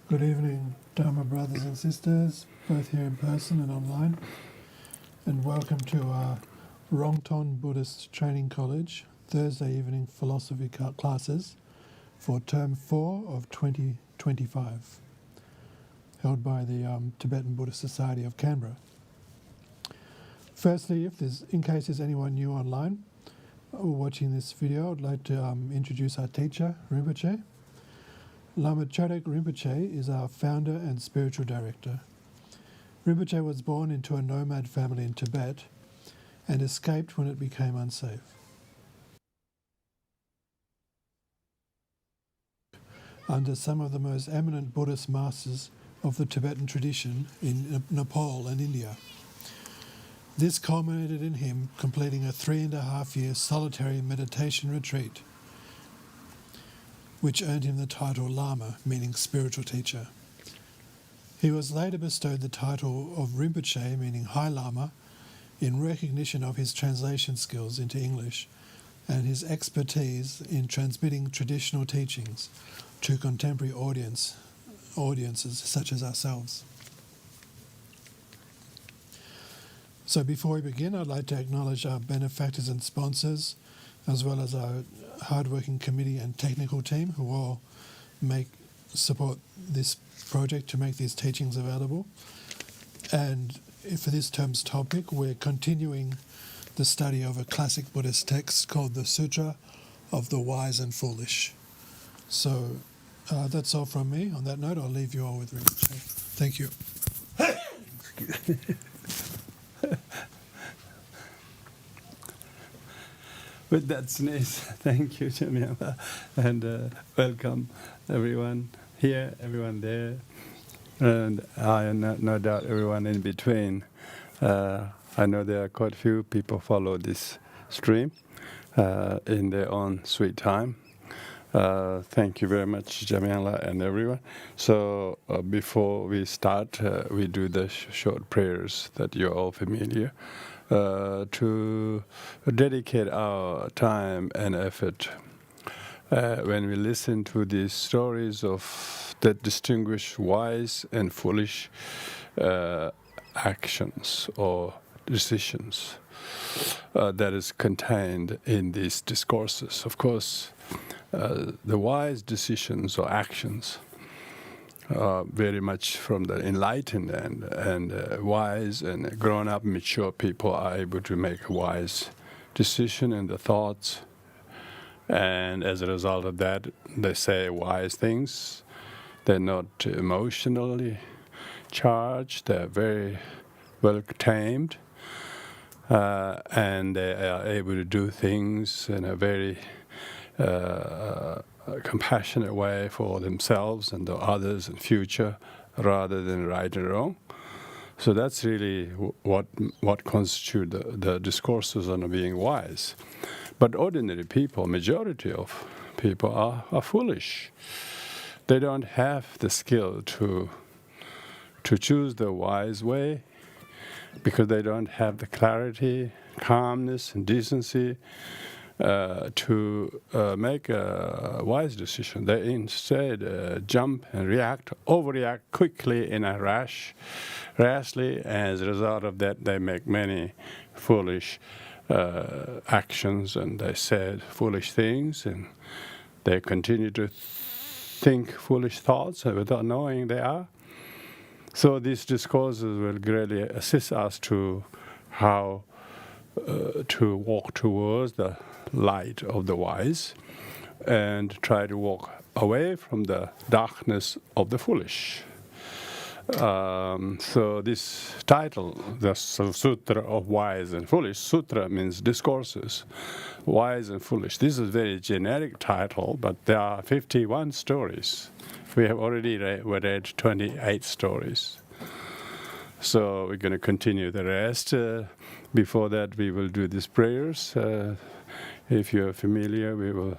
Good evening, Dharma brothers and sisters, both here in person and online, and welcome to our Rongton Buddhist Training College Thursday evening philosophy classes for Term 4 of 2025, held by the Tibetan Buddhist Society of Canberra. Firstly, in case there's anyone new online or watching this video, I'd like to introduce our teacher, Rinpoche. Lama Choedak Rinpoche is our founder and spiritual director. Rinpoche was born into a nomad family in Tibet and escaped when it became unsafe. Under some of the most eminent Buddhist masters of the Tibetan tradition in Nepal and India. This culminated in him completing a 3.5-year solitary meditation retreat, which earned him the title Lama, meaning spiritual teacher. He was later bestowed the title of Rinpoche, meaning High Lama, in recognition of his translation skills into English and his expertise in transmitting traditional teachings to contemporary audiences such as ourselves. So before we begin, I'd like to acknowledge our benefactors and sponsors, as well as our hardworking committee and technical team who all support this project to make these teachings available. And for this term's topic, we're continuing the study of a classic Buddhist text called the Sutra of the Wise and Foolish. So that's all from me. On that note, I'll leave you all with Rinpoche. Thank you. With that sneeze, thank you, Jamila, and welcome everyone here, everyone there, and no doubt everyone in between. I know there are quite a few people follow this stream in their own sweet time. Thank you very much, Jamila and everyone. So before we start, we do the short prayers that you're all familiar. To dedicate our time and effort when we listen to these stories of that distinguish wise and foolish actions or decisions that is contained in these discourses. Of course, the wise decisions or actions very much from the enlightened and wise and grown-up, mature people are able to make a wise decision in the thoughts. And as a result of that, they say wise things. They're not emotionally charged. They're very well tamed. And they are able to do things in a very compassionate way for themselves and the others in future, rather than right and wrong. So that's really what constitutes the discourses on being wise. But ordinary people, majority of people are foolish. They don't have the skill to choose the wise way because they don't have the clarity, calmness, and decency to make a wise decision. They instead jump and overreact quickly in a rashly. As a result of that, they make many foolish actions, and they said foolish things, and they continue to think foolish thoughts without knowing they are. So these discourses will greatly assist us to how to walk towards the light of the wise and try to walk away from the darkness of the foolish. So this title, the Sutra of Wise and Foolish, Sutra means discourses, wise and foolish. This is a very generic title, but there are 51 stories. We have already read 28 stories. So we're going to continue the rest. Before that, we will do these prayers. If you're familiar, we will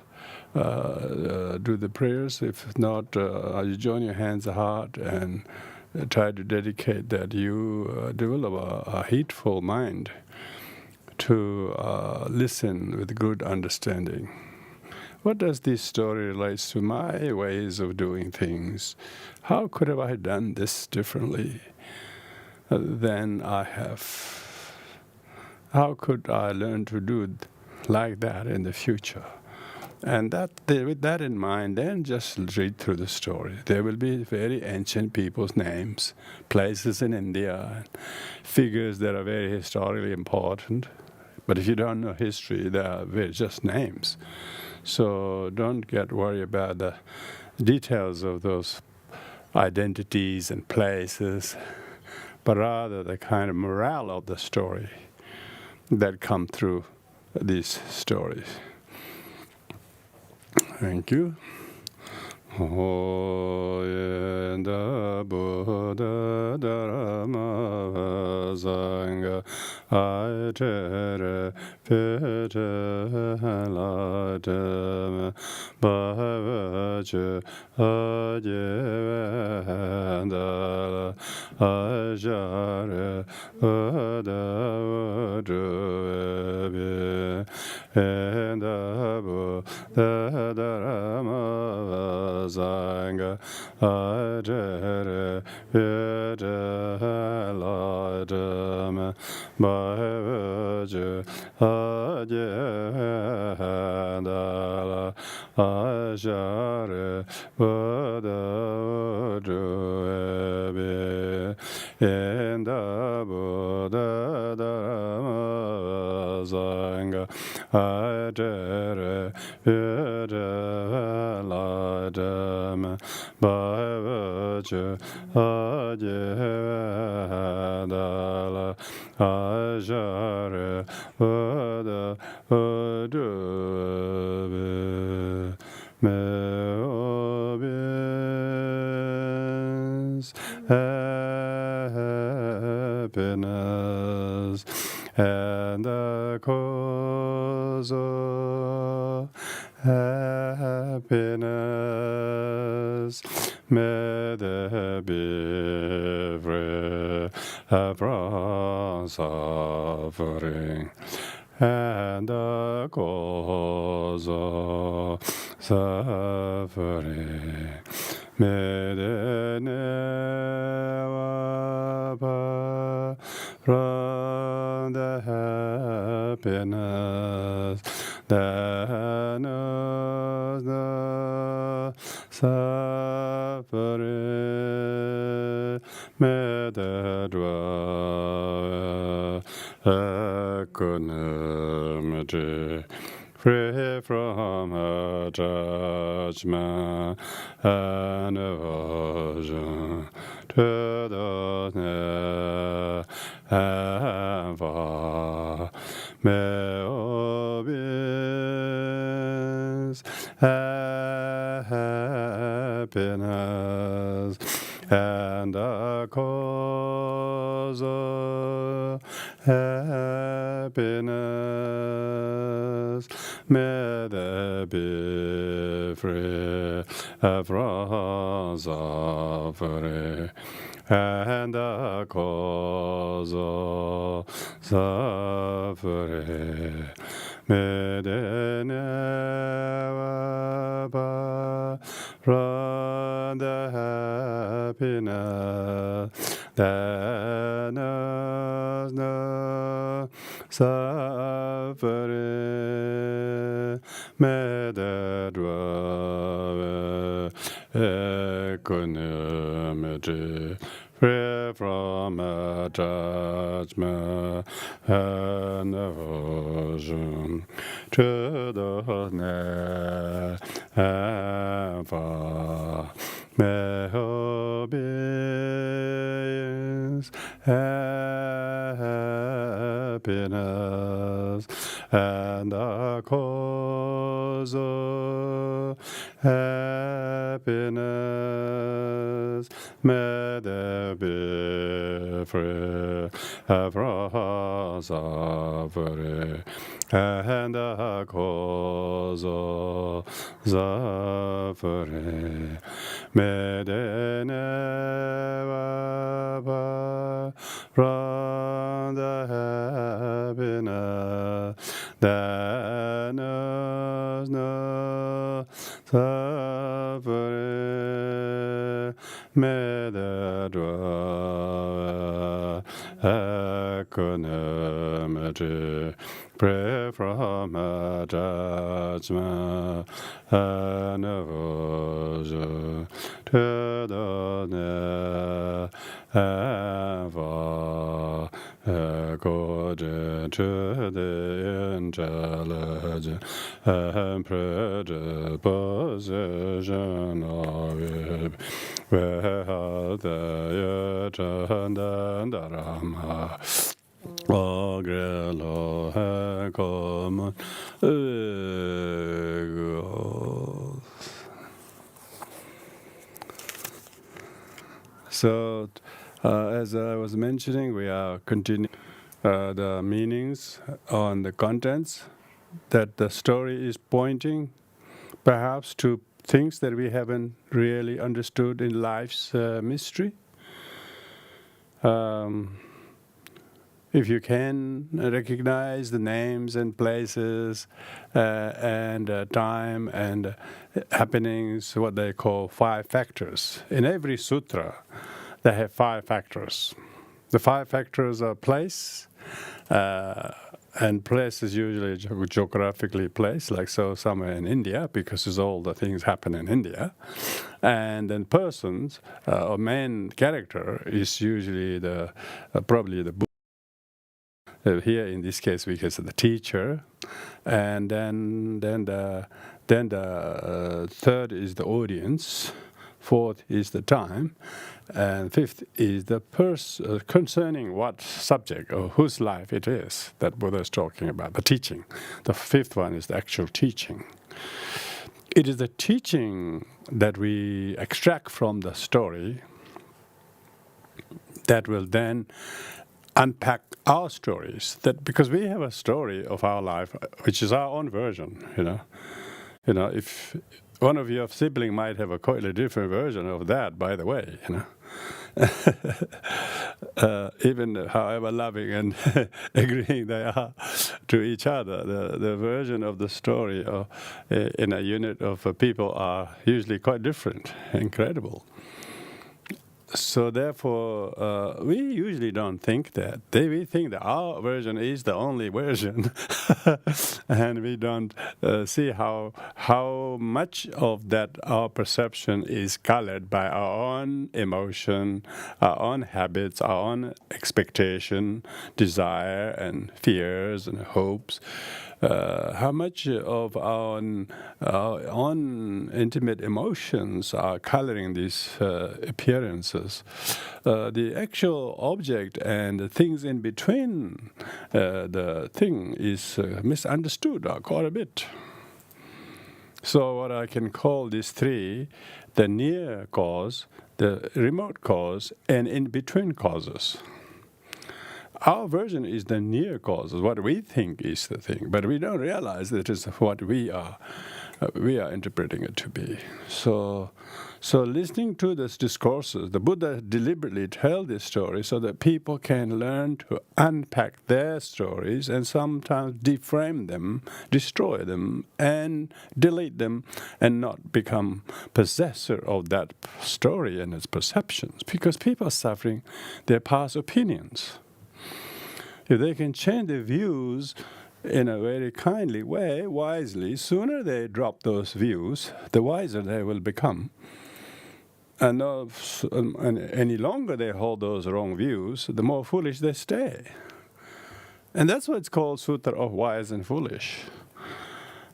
do the prayers. If not, you join your hands and heart and try to dedicate that you develop a heedful mind to listen with good understanding. What does this story relate to my ways of doing things? How could have I done this differently than I have? How could I learn to do like that in the future? And with that in mind, then just read through the story. There will be very ancient people's names, places in India, figures that are very historically important. But if you don't know history, they are just names. So don't get worried about the details of those identities and places, but rather the kind of morale of the story that come through these stories. Thank you. Oyenda Buddha Dharma Sangha Aitere Pete Ladam Bhavaja Ajevendala Ajare Udavaduve Enda Buddha Dharma Sangha Ajere Pete Ladam Bhavaja Ajevendala Ajare Udavaduve Enda Buddha Dharma Sangha Ajere Pete Ladam Bhavaja Ajevendala Ajare Udavaduve Meobis happiness and the cause of happiness. May there be free from suffering and the cause of suffering. May they never part from the happiness that knows no suffering. May they dwell equanimity, free from attachment and aversion to the near and far. May all beings happiness and the cause of happiness. May they be free from suffering and the cause of suffering. May they never part from the happiness that knows no suffering. May they dwell equanimity, free from attachment and aversion to the near and far. May all beings happiness and the cause of happiness. May they be free from suffering and the cause of suffering. May they dwell equanimity, free from attachment and aversion to the near and far. May all beings happiness and the cause of suffering. May they dwell equanimity, free from attachment and aversion to the near and far. May all beings happiness, and the cause of happiness. May they be free from suffering, and the cause of suffering. May they never part from the happiness that knows no suffering. May they dwell equanimity, pray from attachment and aversion to the never according to the intelligence and predisposition of it, where the yet and Dharma. O great Lord, common ego. So, as I was mentioning, we are continuing the meanings on the contents that the story is pointing, perhaps to things that we haven't really understood in life's mystery. If you can recognize the names and places and time and happenings, what they call 5 factors. In every sutra, they have 5 factors. The 5 factors are place, and place is usually geographically placed, like so somewhere in India, because it's all the things happen in India. And then persons, or main character, is usually the probably the Buddha. Here, in this case, we can say the teacher, and then the third is the audience, 4th is the time, and 5th is the person concerning what subject or whose life it is that Buddha is talking about, the teaching. The 5th one is the actual teaching. It is the teaching that we extract from the story that will then unpack our stories, that because we have a story of our life which is our own version, if one of your siblings might have a completely different version of that, by the way, even however loving and agreeing they are to each other, the version of the story in a unit of people are usually quite different, incredible. So therefore, we usually don't think that. We think that our version is the only version, and we don't see how much of that our perception is colored by our own emotion, our own habits, our own expectation, desire, and fears and hopes. How much of our own intimate emotions are coloring these appearances. The actual object and the things in between the thing is misunderstood quite a bit. So what I can call these 3, the near cause, the remote cause, and in-between causes. Our version is the near causes, what we think is the thing, but we don't realize that it's what we are interpreting it to be. So listening to these discourses, the Buddha deliberately tells this story so that people can learn to unpack their stories and sometimes deframe them, destroy them, and delete them, and not become possessor of that story and its perceptions, because people are suffering their past opinions. If they can change their views in a very kindly way, wisely, sooner they drop those views, the wiser they will become. And any longer they hold those wrong views, the more foolish they stay. And that's what's called Sutra of Wise and Foolish.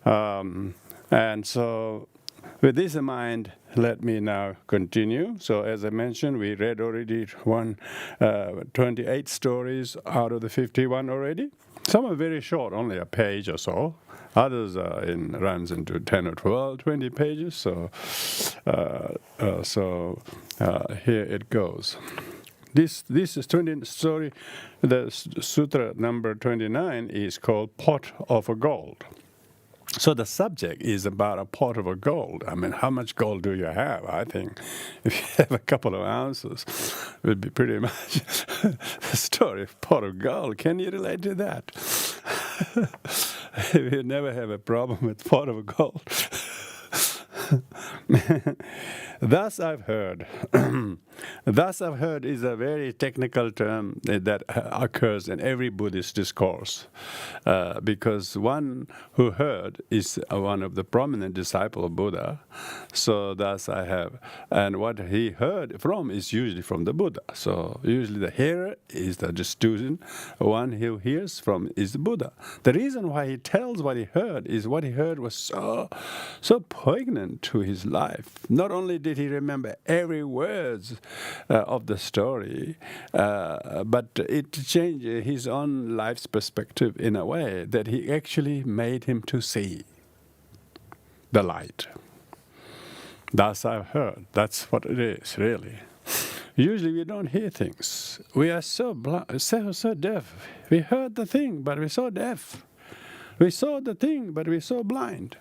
And so With this in mind, let me now continue. So as I mentioned, we read already 28 stories out of the 51 already. Some are very short, only a page or so. Others runs into 10 or 12, 20 pages. So here it goes. This is 20 story. The Sutra number 29 is called Pot of Gold. So the subject is about a pot of gold. I mean, how much gold do you have? I think if you have a couple of ounces, it would be pretty much the story of pot of gold. Can you relate to that? You never have a problem with pot of gold. Thus I've heard. Thus I've heard is a very technical term that occurs in every Buddhist discourse, because one who heard is one of the prominent disciples of Buddha. So thus I have, and what he heard from is usually from the Buddha. So usually the hearer is the student, one who hears from is the Buddha. The reason why he tells what he heard is what he heard was so poignant to his life. Not only did he remember every word of the story, but it changed his own life's perspective in a way that he actually made him to see the light. Thus I've heard. That's what it is, really. Usually we don't hear things. We are so deaf. We heard the thing, but we're so deaf. We saw the thing, but we're so blind.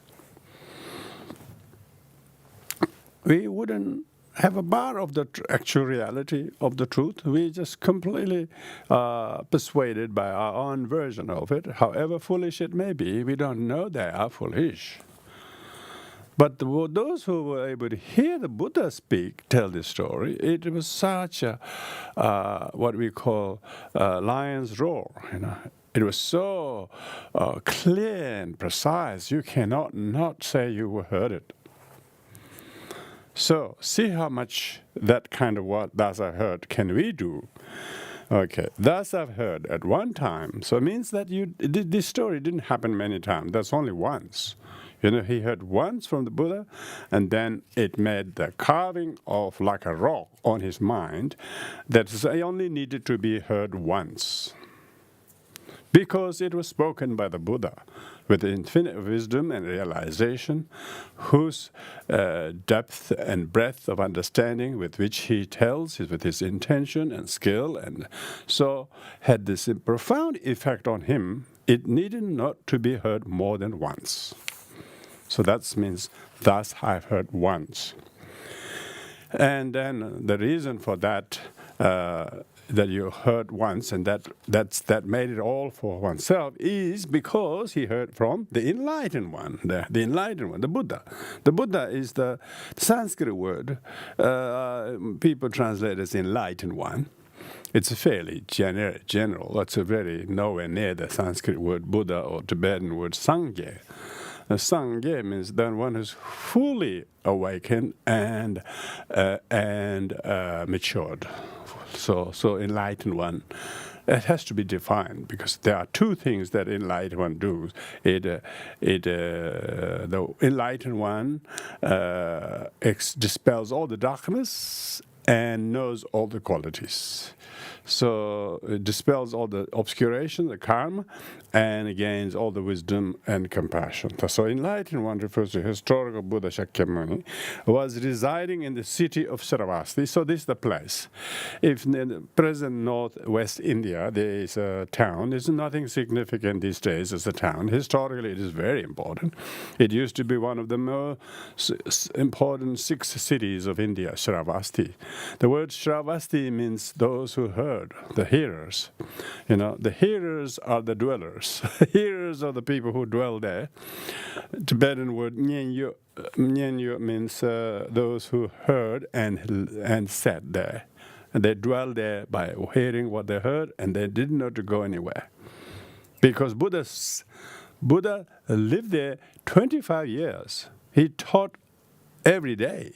We wouldn't have a bar of the actual reality of the truth. We just completely persuaded by our own version of it. However foolish it may be, we don't know they are foolish. But those who were able to hear the Buddha tell this story, it was such a, what we call lion's roar, It was so clear and precise, you cannot not say you heard it. So, see how much that kind of what thus I've heard can we do. Okay, thus I've heard at one time. So it means that this story didn't happen many times. That's only once. He heard once from the Buddha, and then it made the carving of like a rock on his mind that only needed to be heard once. Because it was spoken by the Buddha with infinite wisdom and realization, whose depth and breadth of understanding with which he tells, with his intention and skill, and so had this profound effect on him, it needed not to be heard more than once. So that means, thus I've heard once. And then the reason for that, that you heard once, and that made it all for oneself, is because he heard from the enlightened one, the enlightened one, the Buddha. The Buddha is the Sanskrit word. People translate as enlightened one. It's fairly general. It's very nowhere near the Sanskrit word Buddha or Tibetan word Sangye. Sangye means the one who's fully awakened and matured. So enlightened one, it has to be defined, because there are two things that enlightened one does. The enlightened one dispels all the darkness and knows all the qualities. So it dispels all the obscuration, the karma, and gains all the wisdom and compassion. So enlightened one refers to historical Buddha Shakyamuni, was residing in the city of Sravasti. So this is the place. If in the present northwest India there is a town, there's nothing significant these days as a town. Historically it is very important. It used to be one of the most important 6 cities of India, Sravasti. The word Sravasti means those who heard, the hearers. The hearers are the dwellers. Hearers are the people who dwell there. Tibetan word nyenyo means those who heard and sat there. And they dwell there by hearing what they heard, and they didn't know to go anywhere. Because Buddha lived there 25 years. He taught every day.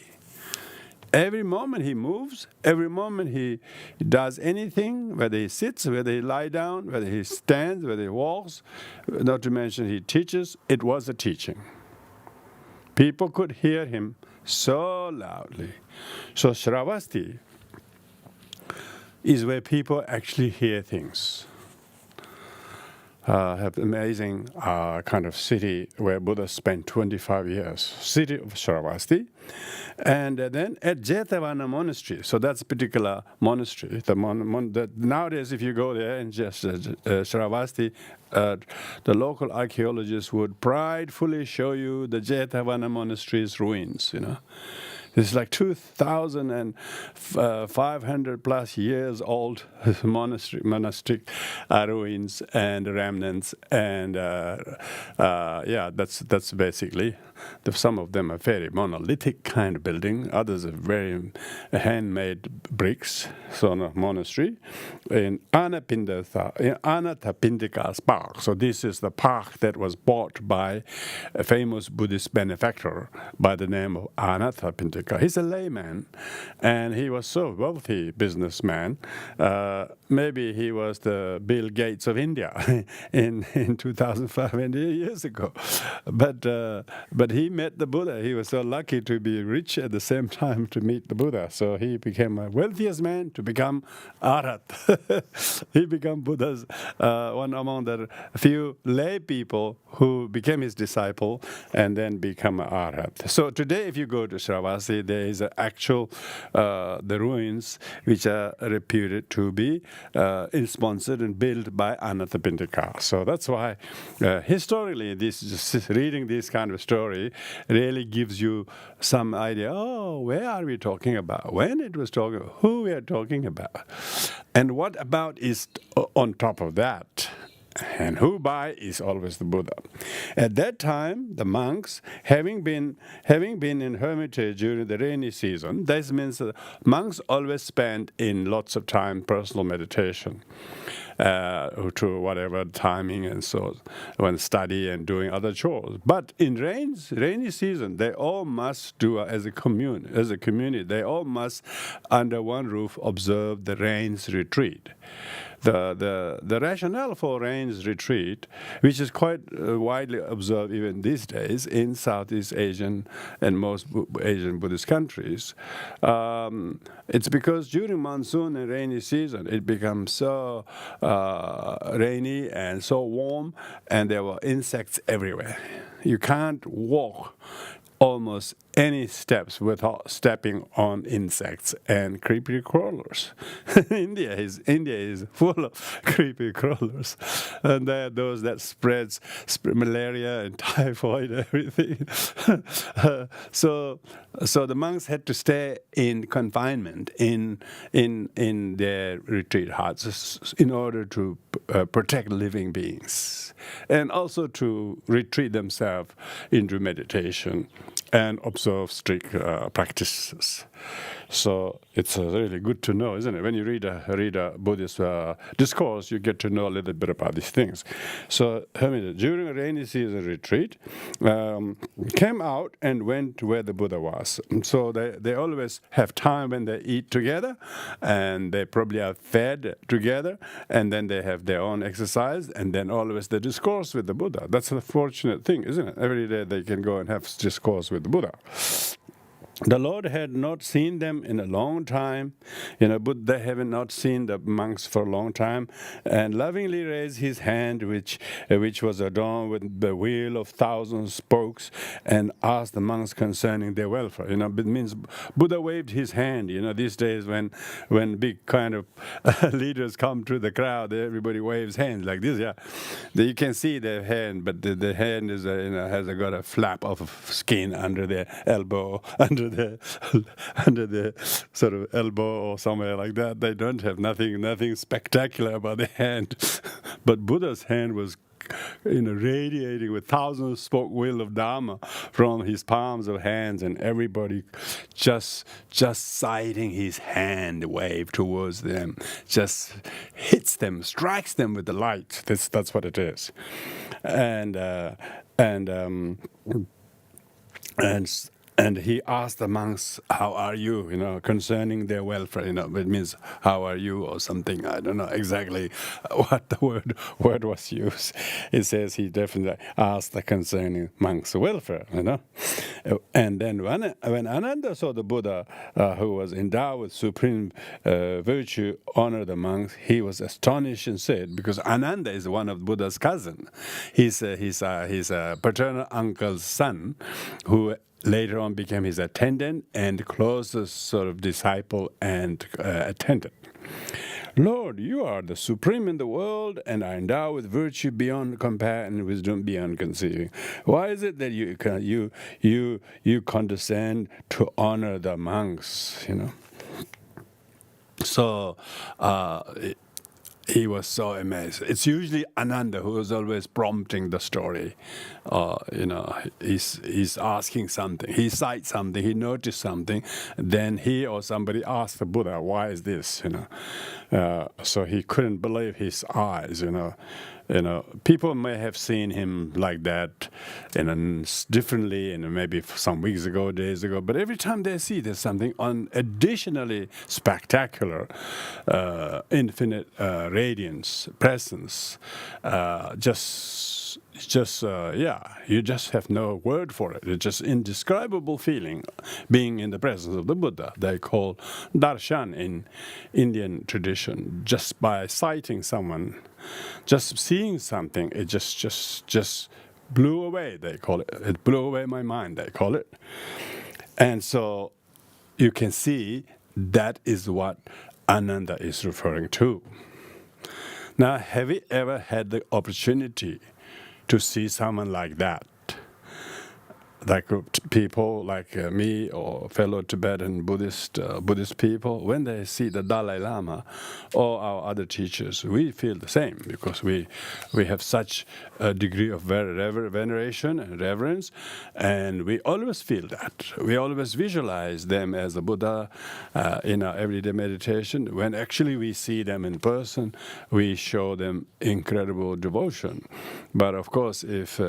Every moment he moves, every moment he does anything, whether he sits, whether he lies down, whether he stands, whether he walks, not to mention he teaches, it was a teaching. People could hear him so loudly. So Shravasti is where people actually hear things. Have amazing kind of city where Buddha spent 25 years, city of Shravasti. And then at Jetavana monastery, so that's a particular monastery. Nowadays, if you go there in just Shravasti, the local archaeologists would pridefully show you the Jetavana monastery's ruins, It's like 2,500 plus years old monastic ruins and remnants, and that's basically. Some of them are very monolithic kind of building. Others are very handmade bricks. So in a monastery in Anathapindika's park. So this is the park that was bought by a famous Buddhist benefactor by the name of Anathapindika. He's a layman, and he was so wealthy businessman. Maybe he was the Bill Gates of India in 2,500 years ago. But he met the Buddha. He was so lucky to be rich at the same time to meet the Buddha. So he became the wealthiest man to become Arhat. He became Buddha's one among the few lay people who became his disciple and then become Arhat. So today, if you go to Shravasti, there is actual the ruins which are reputed to be sponsored and built by Anathapindika. So that's why historically, just reading this kind of story really gives you some idea, where are we talking about? When it was talking about, who we are talking about? And what about is on top of that? And who by is always the Buddha. At that time, the monks, having been in hermitage during the rainy season, this means that monks always spend in lots of time personal meditation. To whatever timing and so when study and doing other chores. But in rainy season, they all must do as a community. They all must under one roof observe the rains retreat. The rationale for rains retreat, which is quite widely observed even these days in Southeast Asian and most Asian Buddhist countries, it's because during monsoon and rainy season, it becomes so rainy and so warm, and there were insects everywhere. You can't walk almost any steps without stepping on insects and creepy crawlers. India is full of creepy crawlers, and there are those that spreads malaria and typhoid and everything. So the monks had to stay in confinement in their retreat huts in order to protect living beings, and also to retreat themselves into meditation and observe strict practices. So it's really good to know, isn't it? When you read a Buddhist discourse, you get to know a little bit about these things. So during a rainy season retreat, came out and went where the Buddha was. So they always have time when they eat together, and they probably are fed together, and then they have their own exercise, and then always the discourse with the Buddha. That's a fortunate thing, isn't it? Every day they can go and have discourse with the Buddha. The Lord had not seen them in a long time, but they have not seen the monks for a long time, and lovingly raised his hand, which was adorned with the wheel of 1,000 spokes, and asked the monks concerning their welfare. It means Buddha waved his hand. These days when big kind of leaders come to the crowd, everybody waves hands like this. Yeah, you can see their hand, but the hand is has got a flap of skin under their elbow, under the sort of elbow or somewhere like that. They don't have nothing spectacular about their hand. But Buddha's hand was radiating with 1,000 spoke wheel of Dharma from his palms of hands, and everybody just sighting his hand wave towards them, just hits them, strikes them with the light. That's what it is. And he asked the monks, "How are you?" Concerning their welfare. It means "How are you?" or something. I don't know exactly what the word was used. It says he definitely asked the concerning monks' welfare. And then when Ananda saw the Buddha, who was endowed with supreme virtue, honored the monks, he was astonished and said, because Ananda is one of Buddha's cousin, he's his paternal uncle's son, who later on became his attendant and closest sort of disciple and attendant. "Lord, you are the supreme in the world and are endowed with virtue beyond compare and wisdom beyond conceiving. Why is it that you condescend to honor the monks?" So he was so amazed. It's usually Ananda who is always prompting the story. He's asking something. He cites something. He noticed something. Then he or somebody asked the Buddha, "Why is this?" So he couldn't believe his eyes. People may have seen him like that, differently, maybe some weeks ago, days ago. But every time they see there's something additionally spectacular, infinite radiance, presence, you just have no word for it. It's just indescribable feeling, being in the presence of the Buddha. They call darshan in Indian tradition. Just by sighting someone, just seeing something, it just blew away. They call it. It blew away my mind. They call it. And so you can see that is what Ananda is referring to. Now, have you ever had the opportunity to see someone like that? Like people like me or fellow Tibetan Buddhist people, when they see the Dalai Lama or our other teachers, we feel the same, because we have such a degree of veneration and reverence, and we always feel that. We always visualize them as a Buddha in our everyday meditation. When actually we see them in person, we show them incredible devotion. But of course, if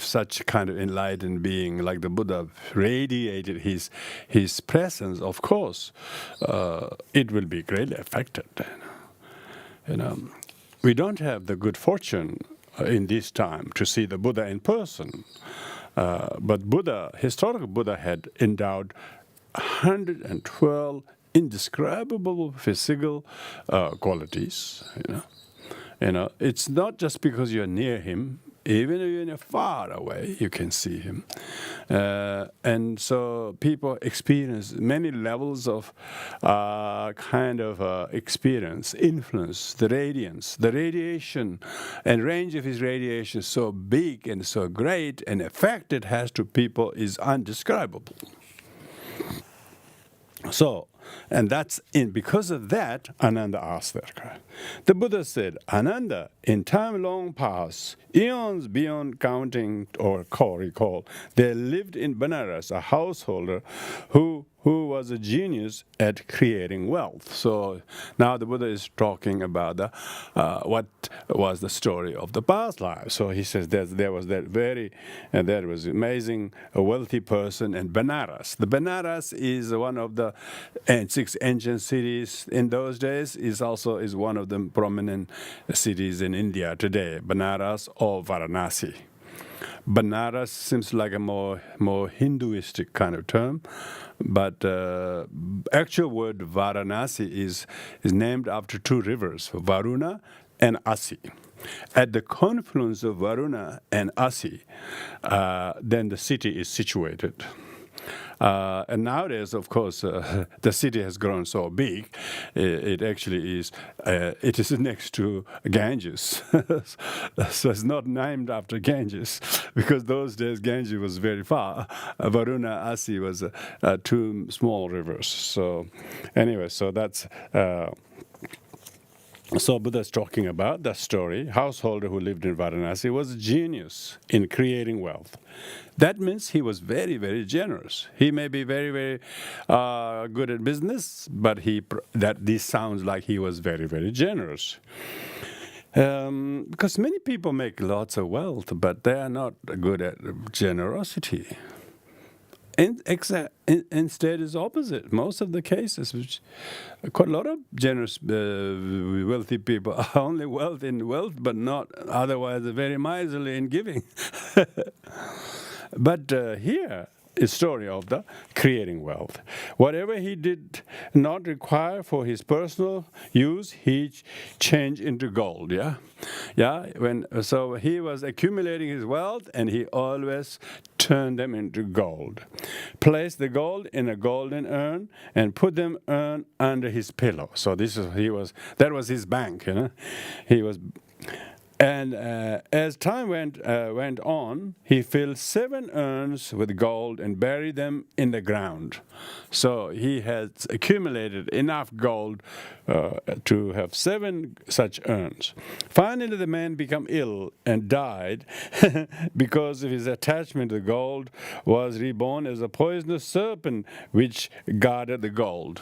such kind of enlightened being like the Buddha radiated his presence, of course, it will be greatly affected. We don't have the good fortune in this time to see the Buddha in person, but historical Buddha had endowed 112 indescribable physical qualities. It's not just because you're near him. Even if you're far away, you can see him. And so people experience many levels of experience, influence, the radiance, the radiation, and range of his radiation is so big and so great, and effect it has to people is undescribable. So, and because of that, Ananda asked that question. The Buddha said, "Ananda, in time long past, eons beyond counting or recall, there lived in Benares a householder who was a genius at creating wealth." So now the Buddha is talking about what was the story of the past life. So he says there was amazing, wealthy person in Benares. The Benares is one of the 6 ancient cities in those days. Is one of the prominent cities in India today. Benares or Varanasi. Benares seems like a more Hinduistic kind of term, but actual word Varanasi is named after 2 rivers, Varuna and Asi. At the confluence of Varuna and Asi, then the city is situated. And nowadays, of course, the city has grown so big. It actually is. It is next to Ganges, so it's not named after Ganges, because those days Ganges was very far. Varuna, Asi was 2 small rivers. So, anyway, so that's. So Buddha is talking about that story. Householder who lived in Varanasi was a genius in creating wealth. That means he was very, very generous. He may be very, very good at business, but this sounds like he was very, very generous. Because many people make lots of wealth, but they are not good at generosity. Instead, is opposite. Most of the cases, which quite a lot of generous, wealthy people are only wealthy in wealth, but not otherwise very miserly in giving. But here is story of the creating wealth. Whatever he did not require for his personal use, he changed into gold. So he was accumulating his wealth, and he always turned them into gold. Placed the gold in a golden urn and put them under his pillow. So that was his bank. He was. And as time went on, he filled 7 urns with gold and buried them in the ground. So he has accumulated enough gold to have 7 such urns. Finally, the man became ill and died because of his attachment to gold, was reborn as a poisonous serpent which guarded the gold.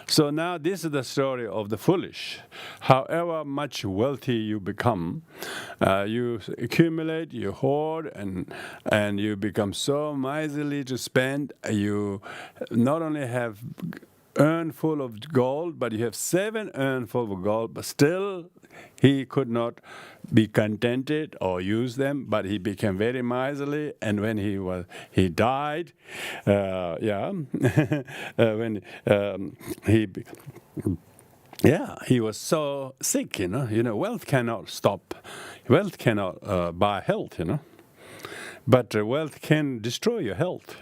So now this is the story of the foolish. However much wealthy you become, you accumulate, you hoard, and you become so miserly to spend. You not only have urn full of gold, but you have 7 urn full of gold, but still he could not be contented or use them, but he became very miserly, and when he died, when he was so sick, wealth cannot stop. Wealth cannot buy health, But wealth can destroy your health,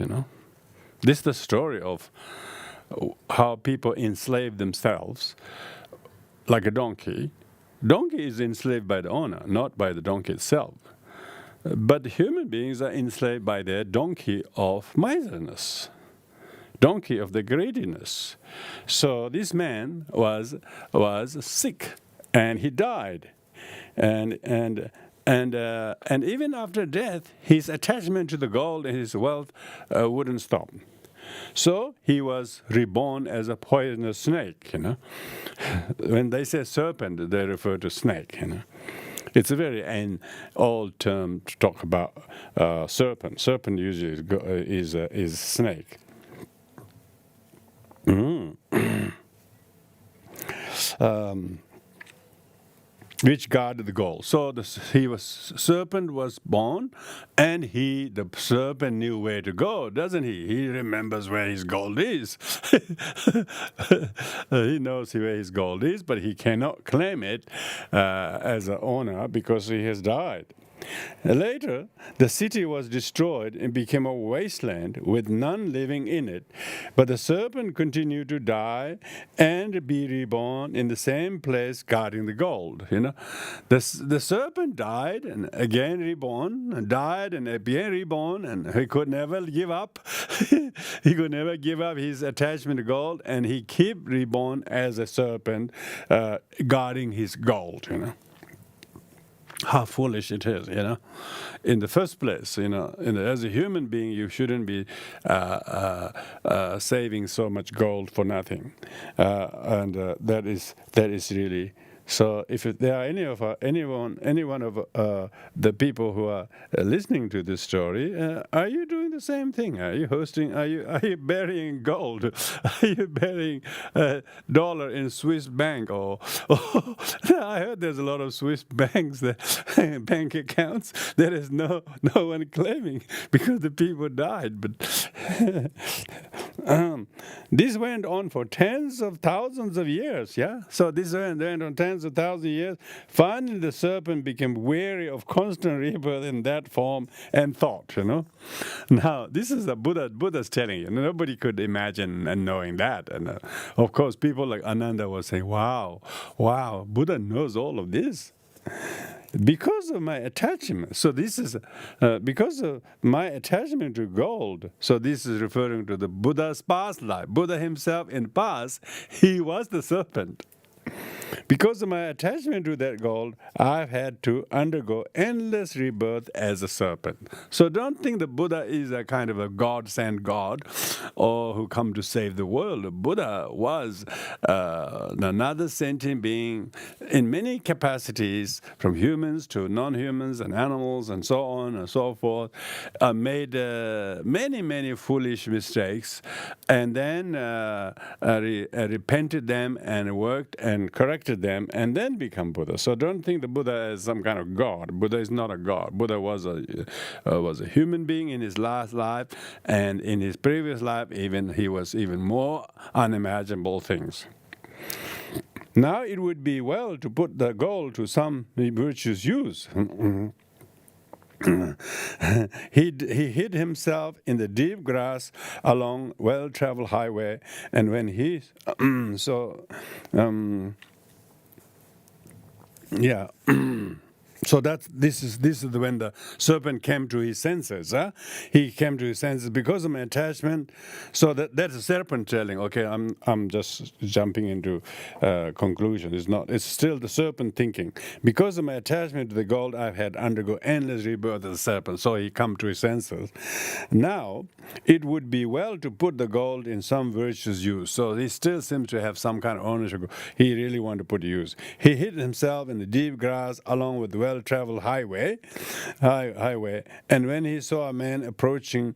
This is the story of how people enslave themselves like a donkey. Donkey is enslaved by the owner, not by the donkey itself. But human beings are enslaved by their donkey of miserliness, donkey of the greediness. So this man was sick, and he died, and even after death, his attachment to the gold and his wealth wouldn't stop. So he was reborn as a poisonous snake. When they say serpent, they refer to snake. It's a very old term to talk about serpent. Serpent usually is snake. Which guarded the gold. So serpent was born, and the serpent knew where to go, doesn't he? He remembers where his gold is. He knows where his gold is, but he cannot claim it as an owner because he has died. Later, the city was destroyed and became a wasteland with none living in it. But the serpent continued to die and be reborn in the same place guarding the gold. The serpent died and again reborn, and died and again reborn, and he could never give up. He could never give up his attachment to gold, and he kept reborn as a serpent guarding his gold. How foolish it is, In the first place, as a human being, you shouldn't be saving so much gold for nothing, and that is really. So, if there are any one of the people who are listening to this story, are you doing the same thing? Are you hosting? Are you burying gold? Are you burying dollar in Swiss bank? Or I heard there's a lot of Swiss banks, bank accounts. There is no one claiming because the people died. But this went on for tens of thousands of years. Yeah. So this went on tens of thousands of years. Finally, the serpent became weary of constant rebirth in that form and thought, Now, this is the Buddha's telling you. Nobody could imagine and knowing that. And of course, people like Ananda was saying, wow, Buddha knows all of this. Because of my attachment. So this is because of my attachment to gold. So this is referring to the Buddha's past life. Buddha himself in past, he was the serpent. Because of my attachment to that gold, I've had to undergo endless rebirth as a serpent. So don't think the Buddha is a kind of a God-sent God or who come to save the world. The Buddha was another sentient being in many capacities, from humans to non-humans and animals and so on and so forth, made many foolish mistakes and then repented them and worked and corrected them and then become Buddha. So don't think the Buddha is some kind of God. Buddha is not a God. Buddha was a human being in his last life, and in his previous life he was even more unimaginable things. Now it would be well to put the gold to some virtuous use. He hid himself in the deep grass along well-traveled highway, and when he So this is when the serpent came to his senses. He came to his senses because of my attachment. So that's a serpent telling. Okay, I'm just jumping into conclusion. It's still the serpent thinking. Because of my attachment to the gold, I've had undergo endless rebirth as a serpent. So he come to his senses. Now it would be well to put the gold in some virtuous use. So he still seems to have some kind of ownership. He really wanted to put to use. He hid himself in the deep grass along with well-traveled highway, and when he saw a man approaching,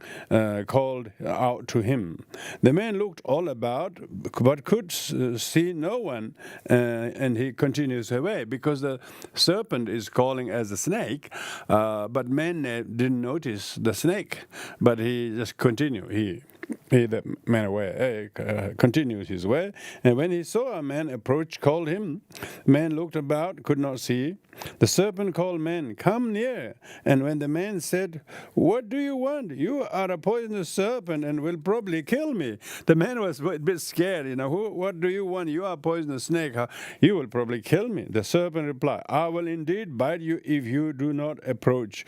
called out to him. The man looked all about, but could see no one, and he continues away, because the serpent is calling as a snake, but man didn't notice the snake, but he just continued. He the man away, continued his way, and when he saw a man approach, called him. Man looked about, could not see. The serpent called man, "Come near." And when the man said, "What do you want? You are a poisonous serpent and will probably kill me." The man was a bit scared. What do you want? You are a poisonous snake. You will probably kill me. The serpent replied, "I will indeed bite you if you do not approach."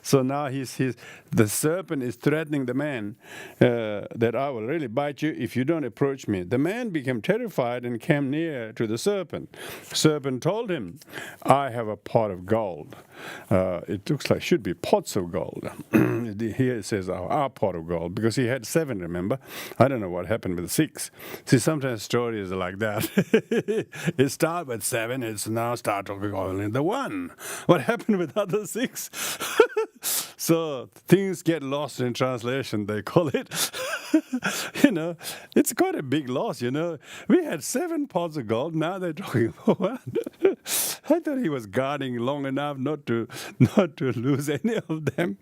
So now the serpent is threatening the man that I will really bite you if you don't approach me. The man became terrified and came near to the serpent. The serpent told him, "I have a pot of gold." It looks like should be pots of gold. Here it says our pot of gold, because he had 7, remember? I don't know what happened with 6. See, sometimes stories are like that. It started with 7, it's now start talking only the 1. What happened with other 6? So things get lost in translation, they call it. It's quite a big loss, We had 7 pots of gold, now they're talking about 1. I thought he was guarding long enough not to lose any of them.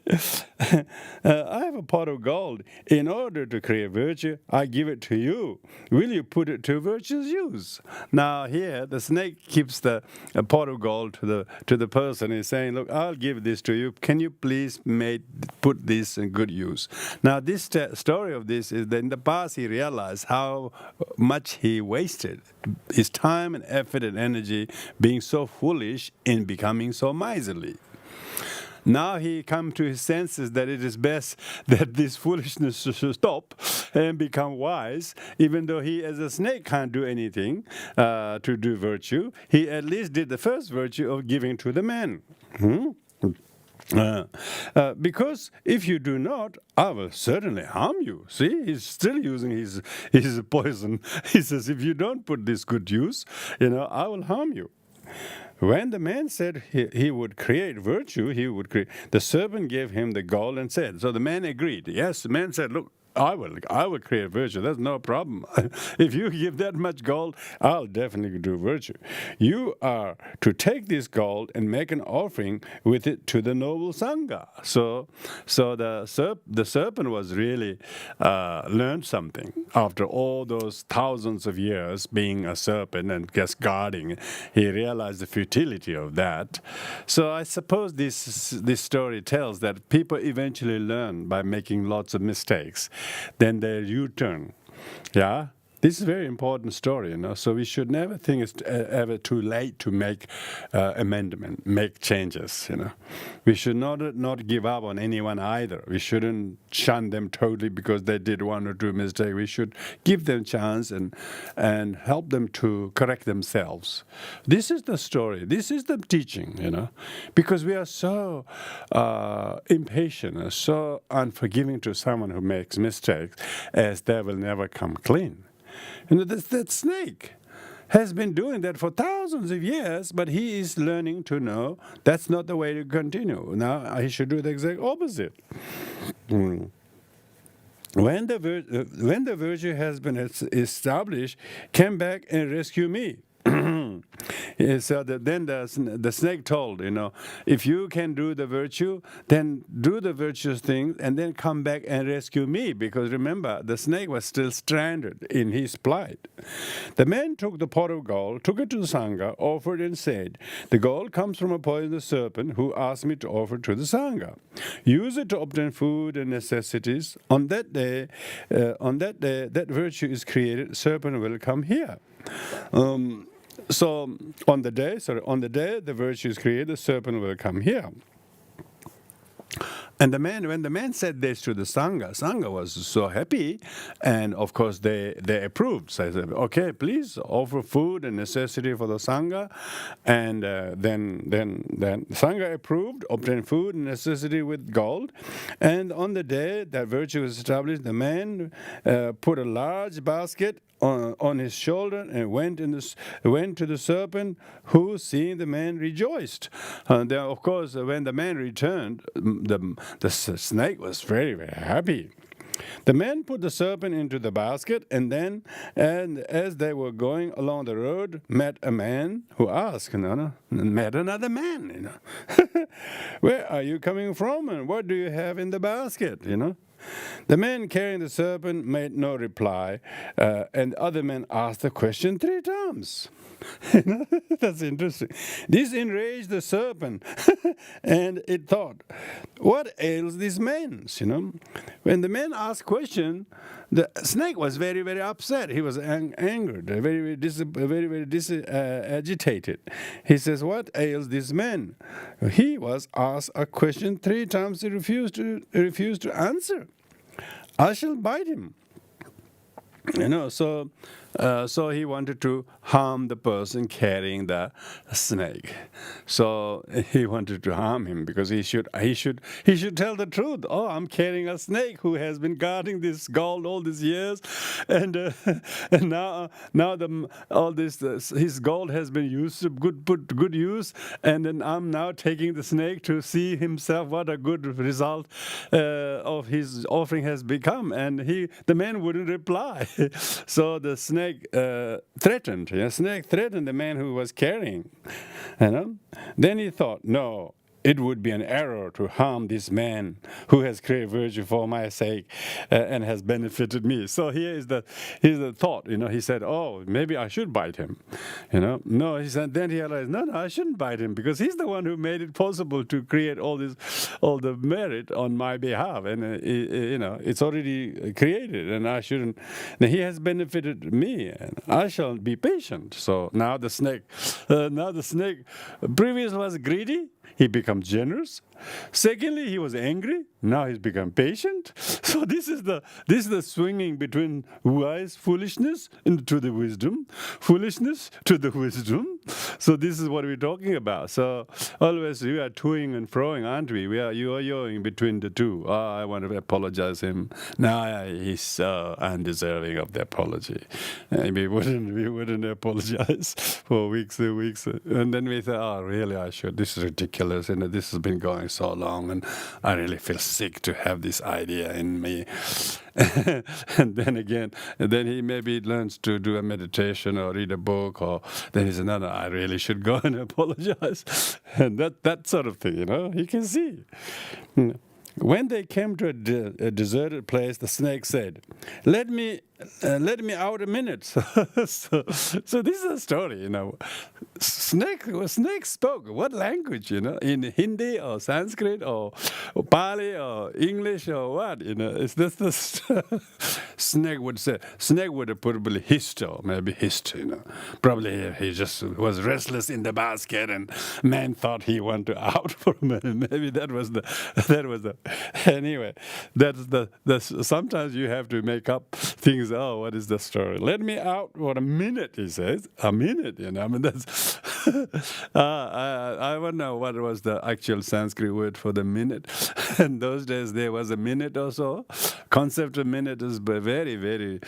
I have a pot of gold. In order to create virtue, I give it to you. Will you put it to virtue's use? Now here, the snake keeps the pot of gold to the person. He's saying, "Look, I'll give this to you. Can you please put this in good use?" Now this story of this is that in the past he realized how much he wasted his time and effort and energy being so foolish in becoming so miserly. Now he come to his senses that it is best that this foolishness should stop and become wise. Even though he as a snake can't do anything to do virtue, he at least did the first virtue of giving to the man. Because if you do not, I will certainly harm you. See, he's still using his poison. He says, if you don't put this good use, I will harm you. When the man said he would create virtue, the serpent gave him the gold and said, so the man agreed. Yes, the man said, "Look, I will create virtue. That's no problem. If you give that much gold, I'll definitely do virtue. You are to take this gold and make an offering with it to the noble Sangha." So the serpent was really learned something after all those thousands of years being a serpent and just guarding. He realized the futility of that. So I suppose this story tells that people eventually learn by making lots of mistakes. Then they U-turn. Yeah? This is a very important story, So we should never think it's ever too late to make amendment, make changes, We should not give up on anyone either. We shouldn't shun them totally because they did one or two mistakes. We should give them a chance and help them to correct themselves. This is the story. This is the teaching, Because we are so impatient and so unforgiving to someone who makes mistakes as they will never come clean. That snake has been doing that for thousands of years, but he is learning to know that's not the way to continue. Now he should do the exact opposite. When the virtue has been established, come back and rescue me. So then the snake told, if you can do the virtue, then do the virtuous things and then come back and rescue me. Because remember, the snake was still stranded in his plight. The man took the pot of gold, took it to the Sangha, offered and said, the gold comes from a poisonous serpent who asked me to offer to the Sangha. Use it to obtain food and necessities. On that day, that virtue is created, serpent will come here. So on the day the virtue is created, the serpent will come here. And when the man said this to the Sangha was so happy, and of course they approved. So I said, okay, please offer food and necessity for the Sangha, and then Sangha approved, obtained food and necessity with gold, and on the day that virtue was established, the man put a large basket on his shoulder and went to the serpent, who, seeing the man, rejoiced. Then, of course, when the man returned, the snake was very, very happy. The man put the serpent into the basket, and as they were going along the road, met a man who asked, met another man, where are you coming from, and what do you have in the basket, The man carrying the serpent made no reply, and the other man asked the question 3 times. That's interesting. This enraged the serpent, and it thought, what ails these men? When the man asked question, the snake was very, very upset. He was angered, very, very agitated. He says, what ails these men? He was asked a question 3 times. He refused to answer. I shall bite him. So he wanted to harm the person carrying the snake. So he wanted to harm him because he should tell the truth. Oh, I'm carrying a snake who has been guarding this gold all these years, and now his gold has been used to put to good use, and then I'm now taking the snake to see himself what a good result of his offering has become. And the man wouldn't reply. So the snake threatened the man who was carrying. Then he thought, no, it would be an error to harm this man who has created virtue for my sake and has benefited me. So here's the thought. He said, oh, maybe I should bite him. No, he said. Then he realized, no, I shouldn't bite him because he's the one who made it possible to create all the merit on my behalf, and it's already created, and I shouldn't. He has benefited me, and I shall be patient. So now the snake previously was greedy. He becomes generous. Secondly, he was angry. Now he's become patient. So this is the swinging between foolishness to the wisdom, foolishness to the wisdom. So this is what we're talking about. So always we are toing and froing, aren't we? You are yoing between the two. Oh, I want to apologize him. Now he's so undeserving of the apology. And we wouldn't apologize for weeks and weeks. And then we thought, oh, really, I should. This is ridiculous. And this has been going so long, and I really feel sick to have this idea in me. And then he maybe learns to do a meditation or read a book, or then he says, no, I really should go and apologize. And that sort of thing, he can see. When they came to a deserted place, the snake said, let me out a minute. So this is a story, Snake spoke what language, in Hindi or Sanskrit or Pali or English or what, It's this Snake would say. Snake would have probably hissed or maybe hissed, Probably he just was restless in the basket, and man thought he wanted out for a minute. Maybe that was the. Anyway, that's the. Sometimes you have to make up things. Oh, what is the story? Let me out for a minute, he says. A minute, that's. I don't know what was the actual Sanskrit word for the minute. In those days, there was a minute or so. Concept of minute is very, very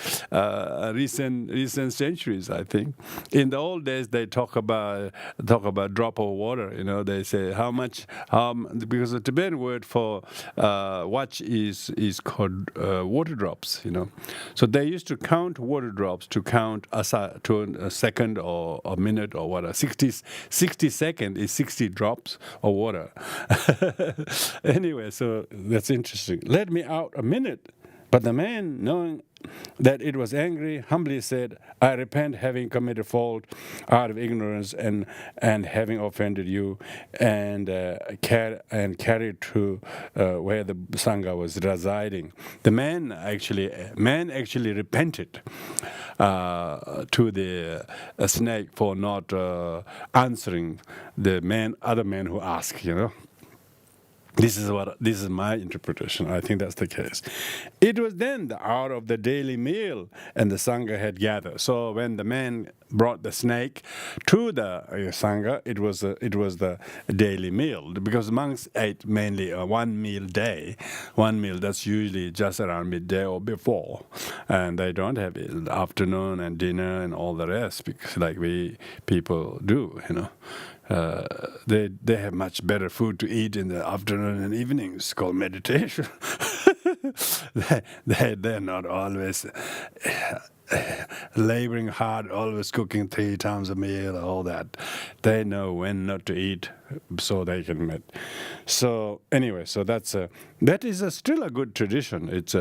recent centuries, I think. In the old days, they talk about drop of water. They say how much, because the Tibetan word for watch is called water drops. So they used to count water drops to count a second or a minute or what. 60 seconds is 60 drops of water. Anyway, so that's interesting. Let me out a minute. But the man, knowing that it was angry, humbly said, I repent having committed fault out of ignorance and having offended you, and carried to where the Sangha was residing. The man actually repented to the snake for not answering the other man who asked, This is my interpretation. I think that's the case. It was then the hour of the daily meal, and the Sangha had gathered. So when the man brought the snake to the Sangha, it was the daily meal, because monks ate mainly one meal day. One meal that's usually just around midday or before, and they don't have it afternoon and dinner and all the rest, because like we people do, They have much better food to eat in the afternoon and evenings, called meditation. They're not always laboring hard, always cooking 3 times a meal, all that. They know when not to eat, so they can med. So anyway, so that is still a good tradition. It's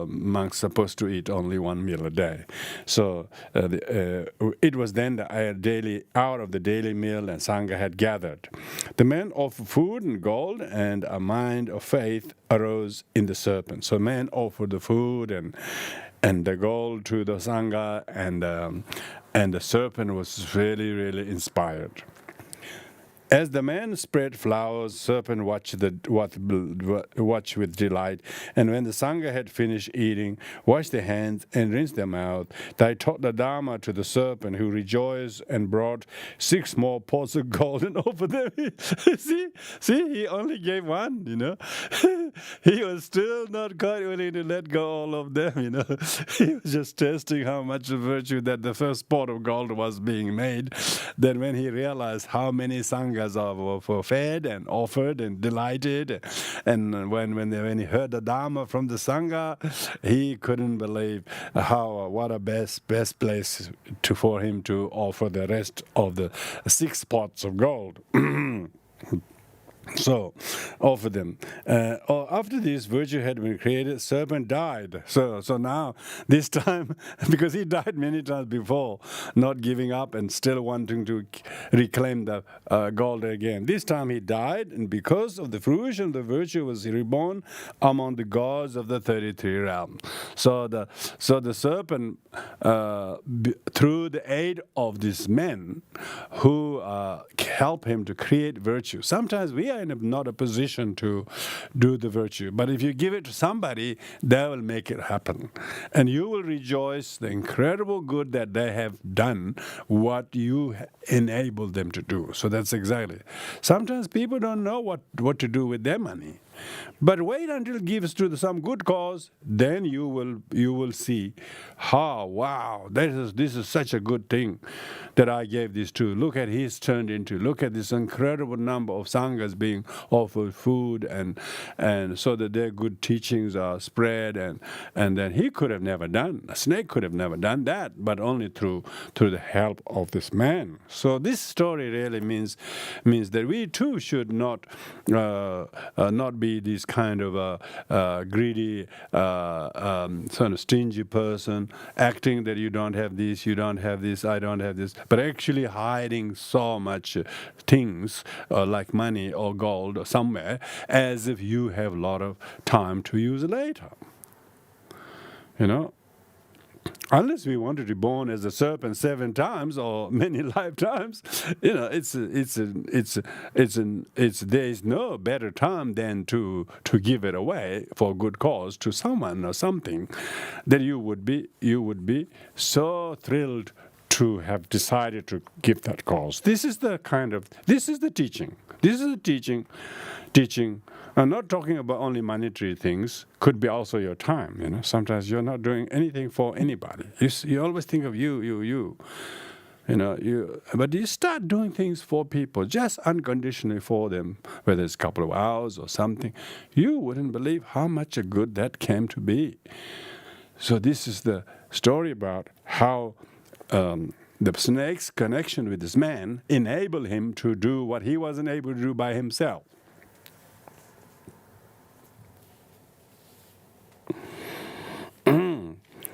monks supposed to eat only one meal a day. So it was then the hour of the daily meal, and Sangha had gathered. The man offered food and gold, and a mind of faith arose in the serpent. So man offered the food and the gold to the Sangha, and the serpent was really, really inspired. As the man spread flowers, serpent watched with delight. And when the Sangha had finished eating, washed their hands and rinsed their mouth, they taught the Dharma to the serpent, who rejoiced and brought 6 more pots of gold and offered them. See, he only gave one, He was still not quite willing to let go all of them, He was just testing how much of virtue that the first pot of gold was being made. Then when he realized how many Sanghas were fed and offered and delighted, and when he heard the Dharma from the Sangha, he couldn't believe what a best place for him to offer the rest of the 6 pots of gold. So, offer them. After this virtue had been created, serpent died. So now, this time, because he died many times before, not giving up and still wanting to reclaim the gold again. This time he died, and because of the fruition of the virtue, was reborn among the gods of the 33 realms. So the serpent, through the aid of these men who help him to create virtue. Sometimes we are in not a position to do the virtue, but if you give it to somebody, they will make it happen, and you will rejoice the incredible good that they have done what you enabled them to do. So that's exactly. Sometimes people don't know what to do with their money. But wait until it gives to some good cause, then you will see how, wow, this is such a good thing that I gave this to. Look at he's turned into. Look at this incredible number of sanghas being offered food, and so that their good teachings are spread, and then he could have never done. A snake could have never done that, but only through the help of this man. So this story really means that we too should not be be this kind of greedy, sort of stingy person, acting that you don't have this, I don't have this, but actually hiding so much things like money or gold or somewhere, as if you have a lot of time to use later. You know? Unless we wanted to be born as a serpent 7 times or many lifetimes, you know, there is no better time than to give it away for a good cause to someone or something, that you would be so thrilled to have decided to give that cause. This is the teaching. This is the teaching. I'm not talking about only monetary things. Could be also your time. You know, sometimes you're not doing anything for anybody. You always think of you. You know, but you start doing things for people, just unconditionally for them, whether it's a couple of hours or something. You wouldn't believe how much good that came to be. So this is the story about how the snake's connection with this man enabled him to do what he wasn't able to do by himself.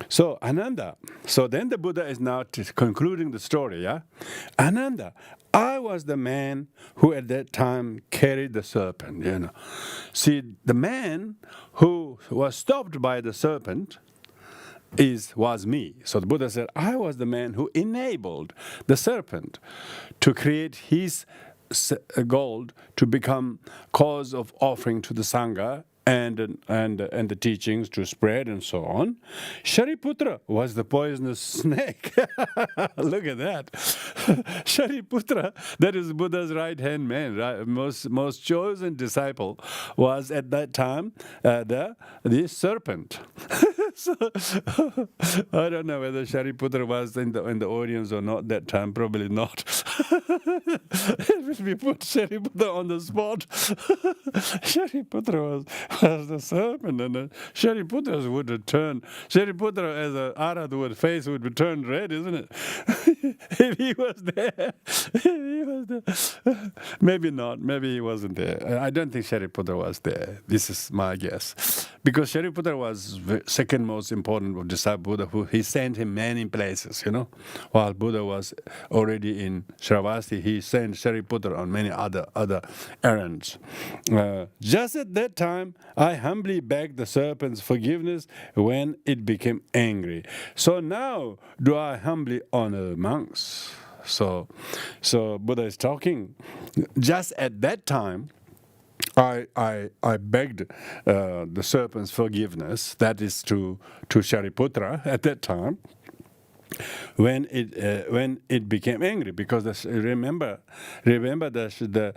So Ananda, so then the Buddha is now concluding the story, yeah? Ananda, I was the man who at that time carried the serpent, you know. See, the man who was stopped by the serpent was me. So the Buddha said, I was the man who enabled the serpent to create his gold to become cause of offering to the Sangha and the teachings to spread and so on. Shariputra was the poisonous snake. Look at that. Shariputra, that is Buddha's right-hand man, right? most chosen disciple, was at that time the serpent. So, I don't know whether Shariputra was in the audience or not that time, probably not. If we put Shariputra on the spot, Shariputra was the serpent, and Shariputra would have turned. Shariputra as an Arhat face would be turned red, isn't it? If he was there. Maybe not. Maybe he wasn't there. I don't think Shariputra was there. This is my guess. Because Shariputra was second most important of disciple Buddha, who he sent him many places, you know. While Buddha was already in Shravasti, he sent Shariputra on many other errands. Just at that time, I humbly begged the serpent's forgiveness when it became angry. So now do I humbly honor the monks. So Buddha is talking. Just at that time, I begged the serpent's forgiveness. That is to Shariputra at that time. When it became angry, because remember the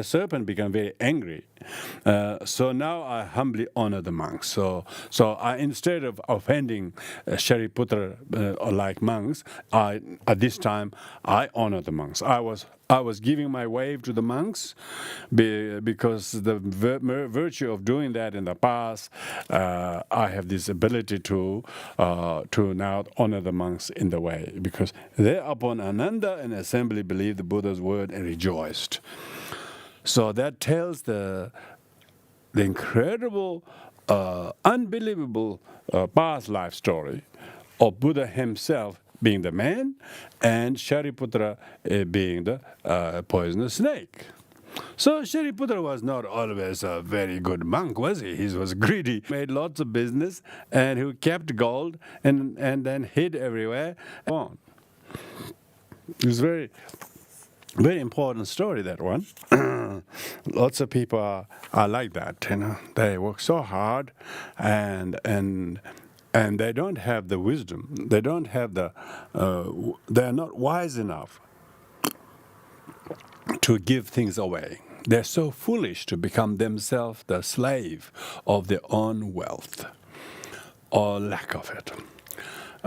serpent became very angry. So now I humbly honor the monks. So I, instead of offending Shariputra like monks, at this time I honor the monks. I was giving my wave to the monks because the virtue of doing that in the past, I have this ability to now honor the monks in the way, because thereupon Ananda and assembly believed the Buddha's word and rejoiced. So that tells the incredible, unbelievable past life story of Buddha himself being the man and Shariputra being the poisonous snake. So Shariputra was not always a very good monk, was he? He was greedy, made lots of business, and who kept gold and then hid everywhere. It was very, very important story, that one. Lots of people are like that, you know. They work so hard and they don't have the wisdom. They don't have they are not wise enough to give things away. They're so foolish to become themselves the slave of their own wealth or lack of it.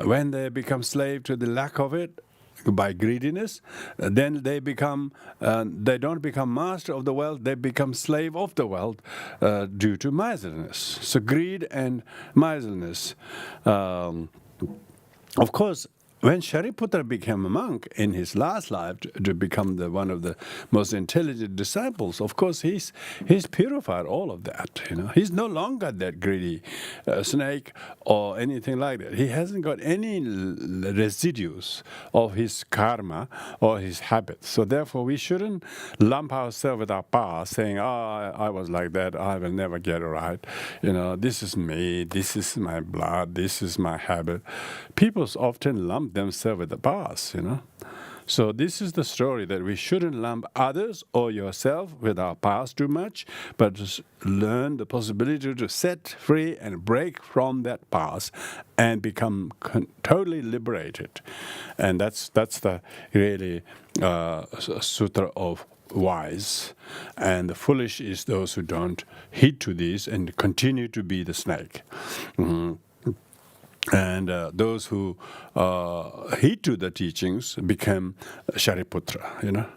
When they become slave to the lack of it by greediness, then they don't become master of the wealth, they become slave of the wealth due to miserliness. So greed and miserliness. Of course, when Shariputra became a monk in his last life to become one of the most intelligent disciples, of course he's purified all of that. He's no longer that greedy snake or anything like that. He hasn't got any residues of his karma or his habits. So therefore, we shouldn't lump ourselves with our past, saying, "Oh, I was like that. I will never get it right. This is me. This is my blood. This is my habit." People often lump themselves with the past. So this is the story, that we shouldn't lump others or yourself with our past too much, but just learn the possibility to set free and break from that past and become totally liberated. And that's the really Sutra of wise. And the foolish is those who don't heed to these and continue to be the snake. And those who heed to the teachings became Shariputra,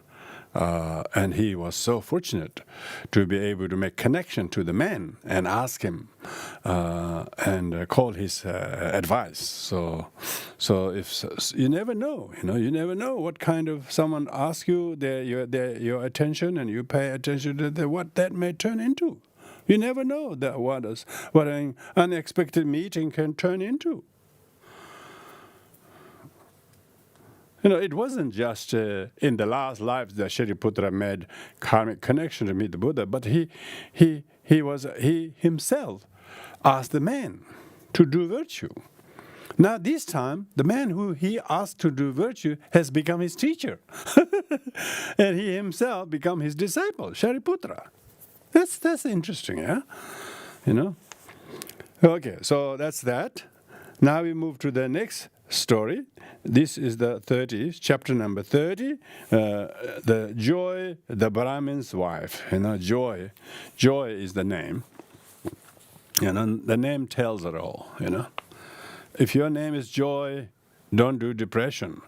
and he was so fortunate to be able to make connection to the man and ask him and call his advice. So if you never know, you never know what kind of someone asks you your attention, and you pay attention to what that may turn into. You never know what an unexpected meeting can turn into. It wasn't just in the last life that Shariputra made karmic connection to meet the Buddha, but he himself asked the man to do virtue. Now this time, the man who he asked to do virtue has become his teacher, and he himself become his disciple, Shariputra. That's interesting, yeah? Okay, so that's that. Now we move to the next story. This is the 30th, chapter number 30, the Joy, the Brahmin's wife. Joy is the name. The name tells it all, If your name is Joy, don't do depression.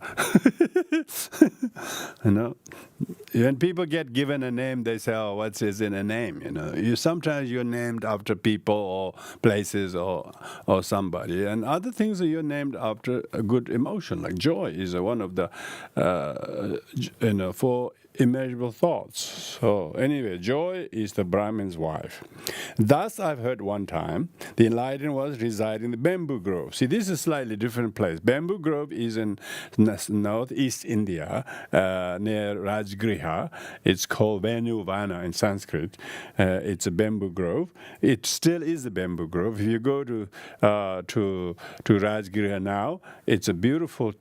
When people get given a name, they say, "Oh, what's in a name?" Sometimes you're named after people or places or somebody, and other things are you're named after a good emotion. Like joy is one of the four immeasurable thoughts. So anyway, joy is the Brahmin's wife. Thus, I've heard one time, the enlightened was residing in the bamboo grove. See, this is a slightly different place. Bamboo grove is in northeast India, near Rajgriha. It's called Venuvana in Sanskrit. It's a bamboo grove. It still is a bamboo grove. If you go to Rajgriha now, it's a beautiful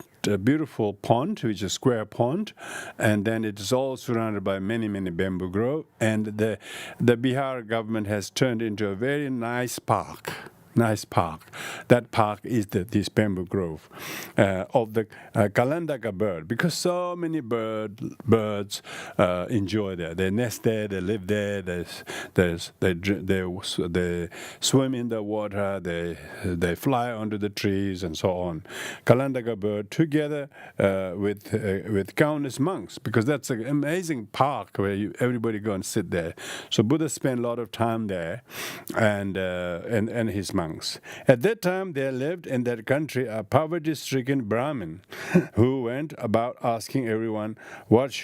pond, which is a square pond, and then it is all surrounded by many bamboo grove, and the Bihar government has turned into a very nice park. That park is this bamboo grove of the Kalandaka bird, because so many birds enjoy there. They nest there, they live there, they swim in the water, they fly under the trees and so on. Kalandaka bird together with countless monks, because that's an amazing park where everybody go and sit there. So Buddha spent a lot of time there, and his monks. At that time, there lived in that country a poverty-stricken Brahmin who went about asking everyone what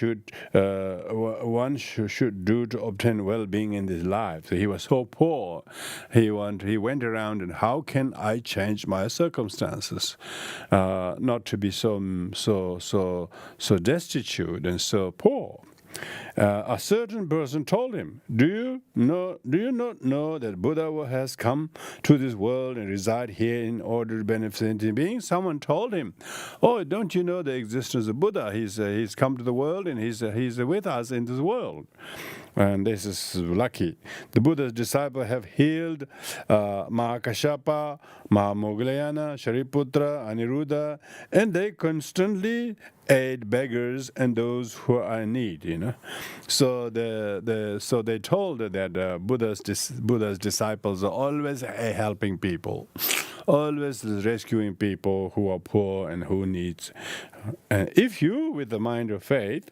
one should do to obtain well-being in this life. So he was so poor. He went around and how can I change my circumstances, not to be so destitute and so poor. A certain person told him, do you not know that Buddha has come to this world and reside here in order to benefit sentient beings? Someone told him, oh, don't you know the existence of Buddha? He's come to the world and he's with us in this world. And this is lucky. The Buddha's disciples have healed Mahakashapa, Mongolian, Shariputra, Aniruddha, and they constantly aid beggars and those who are in need. So they told that Buddha's disciples are always helping people, always rescuing people who are poor and who needs If you, with the mind of faith,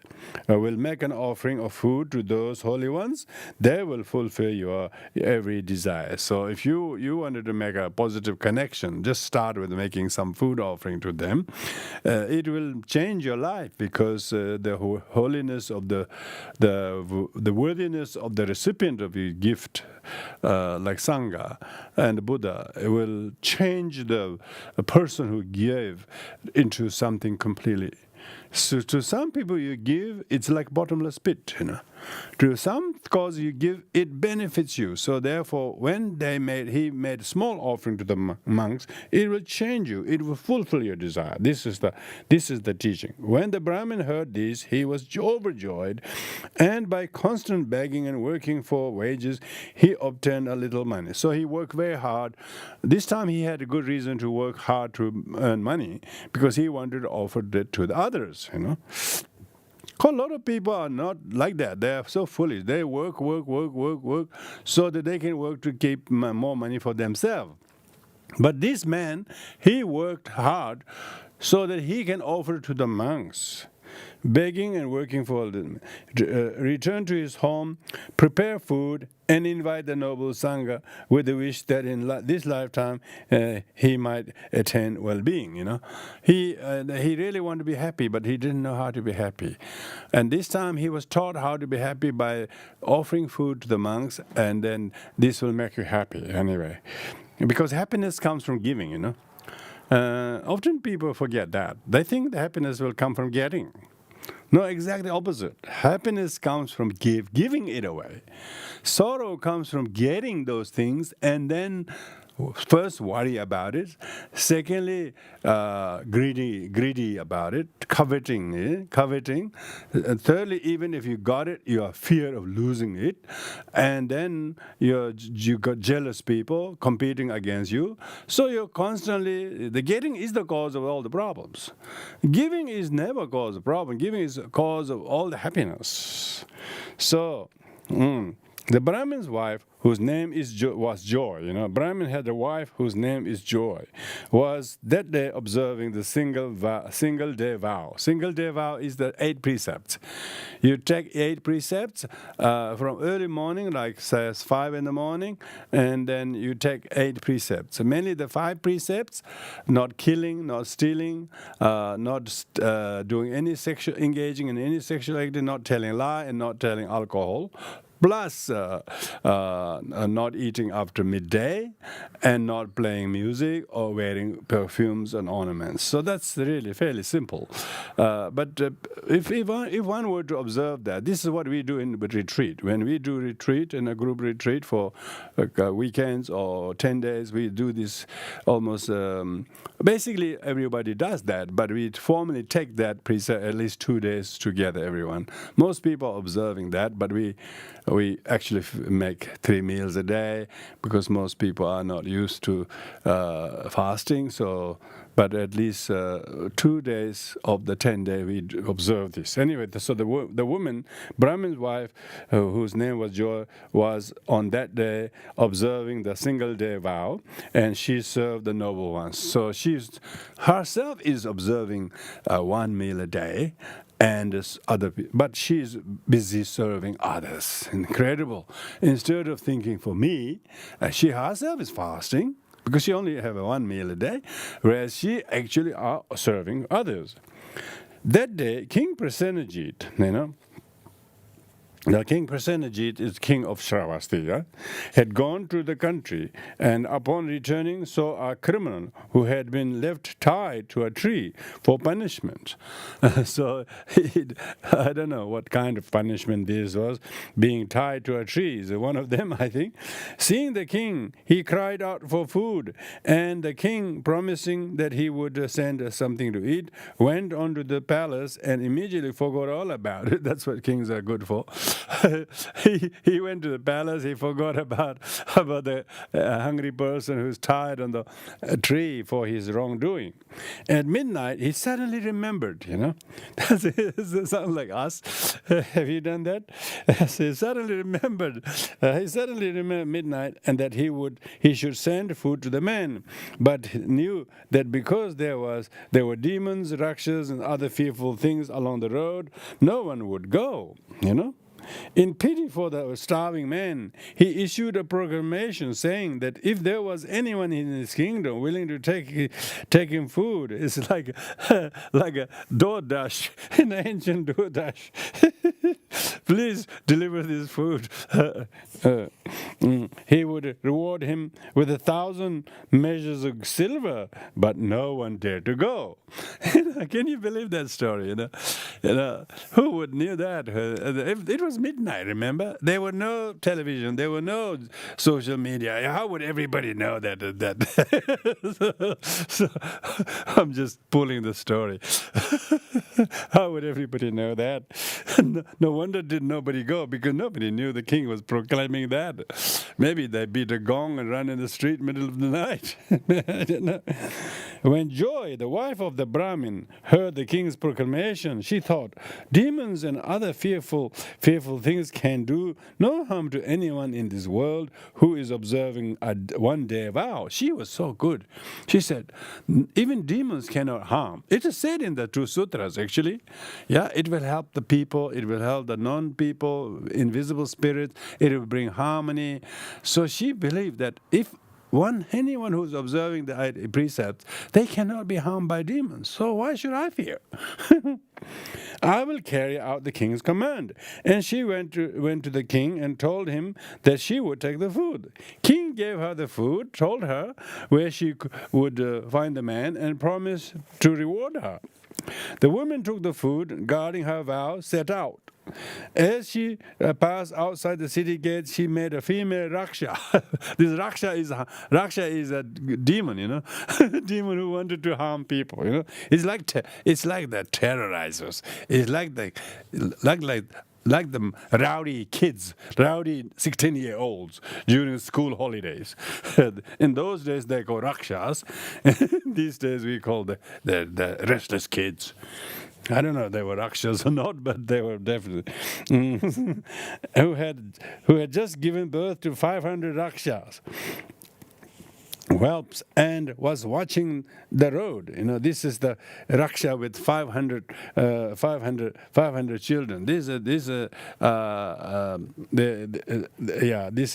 will make an offering of food to those holy ones, they will fulfill your every desire. So if you wanted to make a positive connection, just start with making some food offering to them. It will change your life, because the holiness of the worthiness of the recipient of your gift, like Sangha and Buddha, it will change the person who gave into something completely. So to some people you give, it's like bottomless pit, To some cause you give, it benefits you. So therefore, when he made a small offering to the monks, it will change you. It will fulfill your desire. This is the teaching. When the Brahmin heard this, he was overjoyed, and by constant begging and working for wages, he obtained a little money. So he worked very hard. This time he had a good reason to work hard to earn money, because he wanted to offer it to the others, A lot of people are not like that. They are so foolish. They work, so that they can work to keep more money for themselves. But this man, he worked hard so that he can offer to the monks, begging and working for them. Return to his home, prepare food, and invite the noble Sangha with the wish that in this lifetime he might attain well-being. He really wanted to be happy, but he didn't know how to be happy. And this time he was taught how to be happy by offering food to the monks, and then this will make you happy anyway. Because happiness comes from giving, Often people forget that. They think the happiness will come from getting. No, exactly opposite. Happiness comes from giving it away. Sorrow comes from getting those things and then first worry about it. Secondly, greedy about it, coveting. And thirdly, even if you got it, you have fear of losing it. And then you got jealous people competing against you. So you're constantly, the getting is the cause of all the problems. Giving is never a cause of problem. Giving is a cause of all the happiness. So, the Brahmin's wife, whose name was Joy, Brahmin had a wife whose name is Joy, was that day observing the single day vow. Single day vow is the 8 precepts. You take 8 precepts from early morning, like says 5 in the morning, and then you take 8 precepts. Mainly the 5 precepts: not killing, not stealing, not doing any engaging in any sexual activity, not telling lie, and not telling alcohol. Plus not eating after midday, and not playing music or wearing perfumes and ornaments. So that's really fairly simple. But if one were to observe that, this is what we do in retreat. When we do retreat, in a group retreat for weekends or 10 days, we do this almost, basically everybody does that, but we formally take that preset at least 2 days together, everyone. Most people are observing that, but we actually make 3 meals a day, because most people are not used to fasting. So, but at least 2 days of the 10 day we observe this. Anyway, so the woman, Brahmin's wife, whose name was Joy, was on that day observing the single day vow, and she served the noble ones. So she herself is observing 1 meal a day, and but she's busy serving others. Incredible. Instead of thinking for me, she herself is fasting, because she only have 1 meal a day, whereas she actually are serving others. That day, King Prasenajit, the King Prasenajit is king of Shravasti, had gone to the country, and upon returning saw a criminal who had been left tied to a tree for punishment. So I don't know what kind of punishment this was. Being tied to a tree is one of them, I think. Seeing the king, he cried out for food, and the king, promising that he would send something to eat, went on to the palace and immediately forgot all about it. That's what kings are good for. he went to the palace. He forgot about the hungry person who's tied on the tree for his wrongdoing. At midnight, he suddenly remembered. Does it sound like us? Have you done that? So he suddenly remembered. Midnight, and that he should send food to the man, but knew that because there were demons, rakshas, and other fearful things along the road, no one would go. In pity for the starving man, he issued a proclamation saying that if there was anyone in his kingdom willing to take him food, it's like a DoorDash, an ancient DoorDash. Please deliver this food. He would reward him with 1,000 measures of silver, but no one dared to go. Can you believe that story? Who would knew that? It was midnight. Remember, there were no television, there were no social media. How would everybody know that? So I'm just pulling the story. How would everybody know that? No wonder did nobody go, because nobody knew the king was proclaiming that. Maybe they beat a gong and run in the street middle of the night. I don't know. When Joy, the wife of the Brahmin, heard the king's proclamation, she thought, demons and other fearful things can do no harm to anyone in this world who is observing a one-day vow. She was so good. She said, even demons cannot harm. It is said in the two sutras, actually. Yeah, it will help the people, it will help the non-people, invisible spirits, it will bring harmony. So she believed that if anyone who's observing the precepts, they cannot be harmed by demons. So why should I fear? I will carry out the king's command. And she went to the king and told him that she would take the food. King gave her the food, told her where she would find the man, and promised to reward her. The woman took the food, guarding her vow, set out. As she passed outside the city gate, she met a female Raksha. This Raksha is a demon, demon who wanted to harm people. It's like the terrorizers. It's like the rowdy kids, rowdy 16-year-olds during school holidays. In those days, they call Rakshas. These days, we call the restless kids. I don't know if they were Rakshas or not, but they were definitely who had just given birth to 500 Rakshas. Whelps, and was watching the road. This is the Raksha with 500 children. This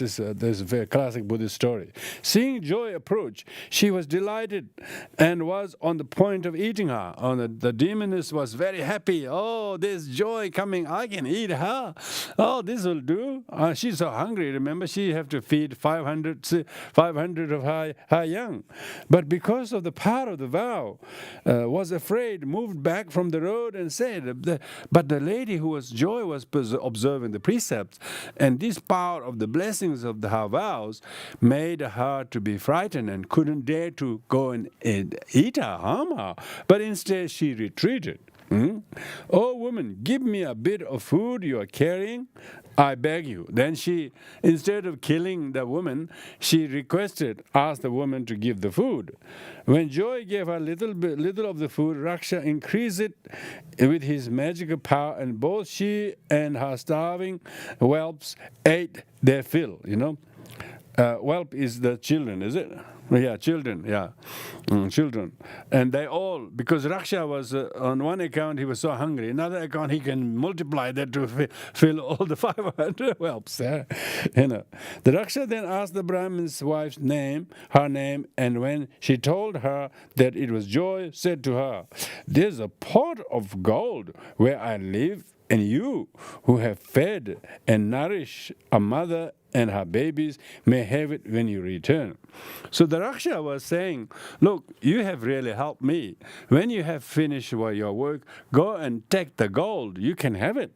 is a very classic Buddhist story. Seeing Joy approach, she was delighted and was on the point of eating her. The demoness was very happy. Oh, there's Joy coming. I can eat her. Oh, this will do. She's so hungry. Remember, she have to feed 500 of her young. But because of the power of the vow, was afraid, moved back from the road and said, but the lady who was Joy was observing the precepts, and this power of the blessings of her vows made her to be frightened and couldn't dare to go and eat her, harm her. But instead she retreated. Oh, woman, give me a bit of food you are carrying, I beg you. Then she, instead of killing the woman, she asked the woman to give the food. When Joy gave her little of the food, Raksha increased it with his magical power, and both she and her starving whelps ate their fill, Whelp is the children, is it? Yeah, children, children. And they all, because Raksha was, on one account, he was so hungry. Another account, he can multiply that to fill all the 500 whelps. The Raksha then asked the Brahmin's wife's her name, and when she told her that it was Joy, said to her, there's a pot of gold where I live, and you, who have fed and nourished a mother and her babies, may have it when you return. So the Raksha was saying, look, you have really helped me. When you have finished your work, go and take the gold. You can have it.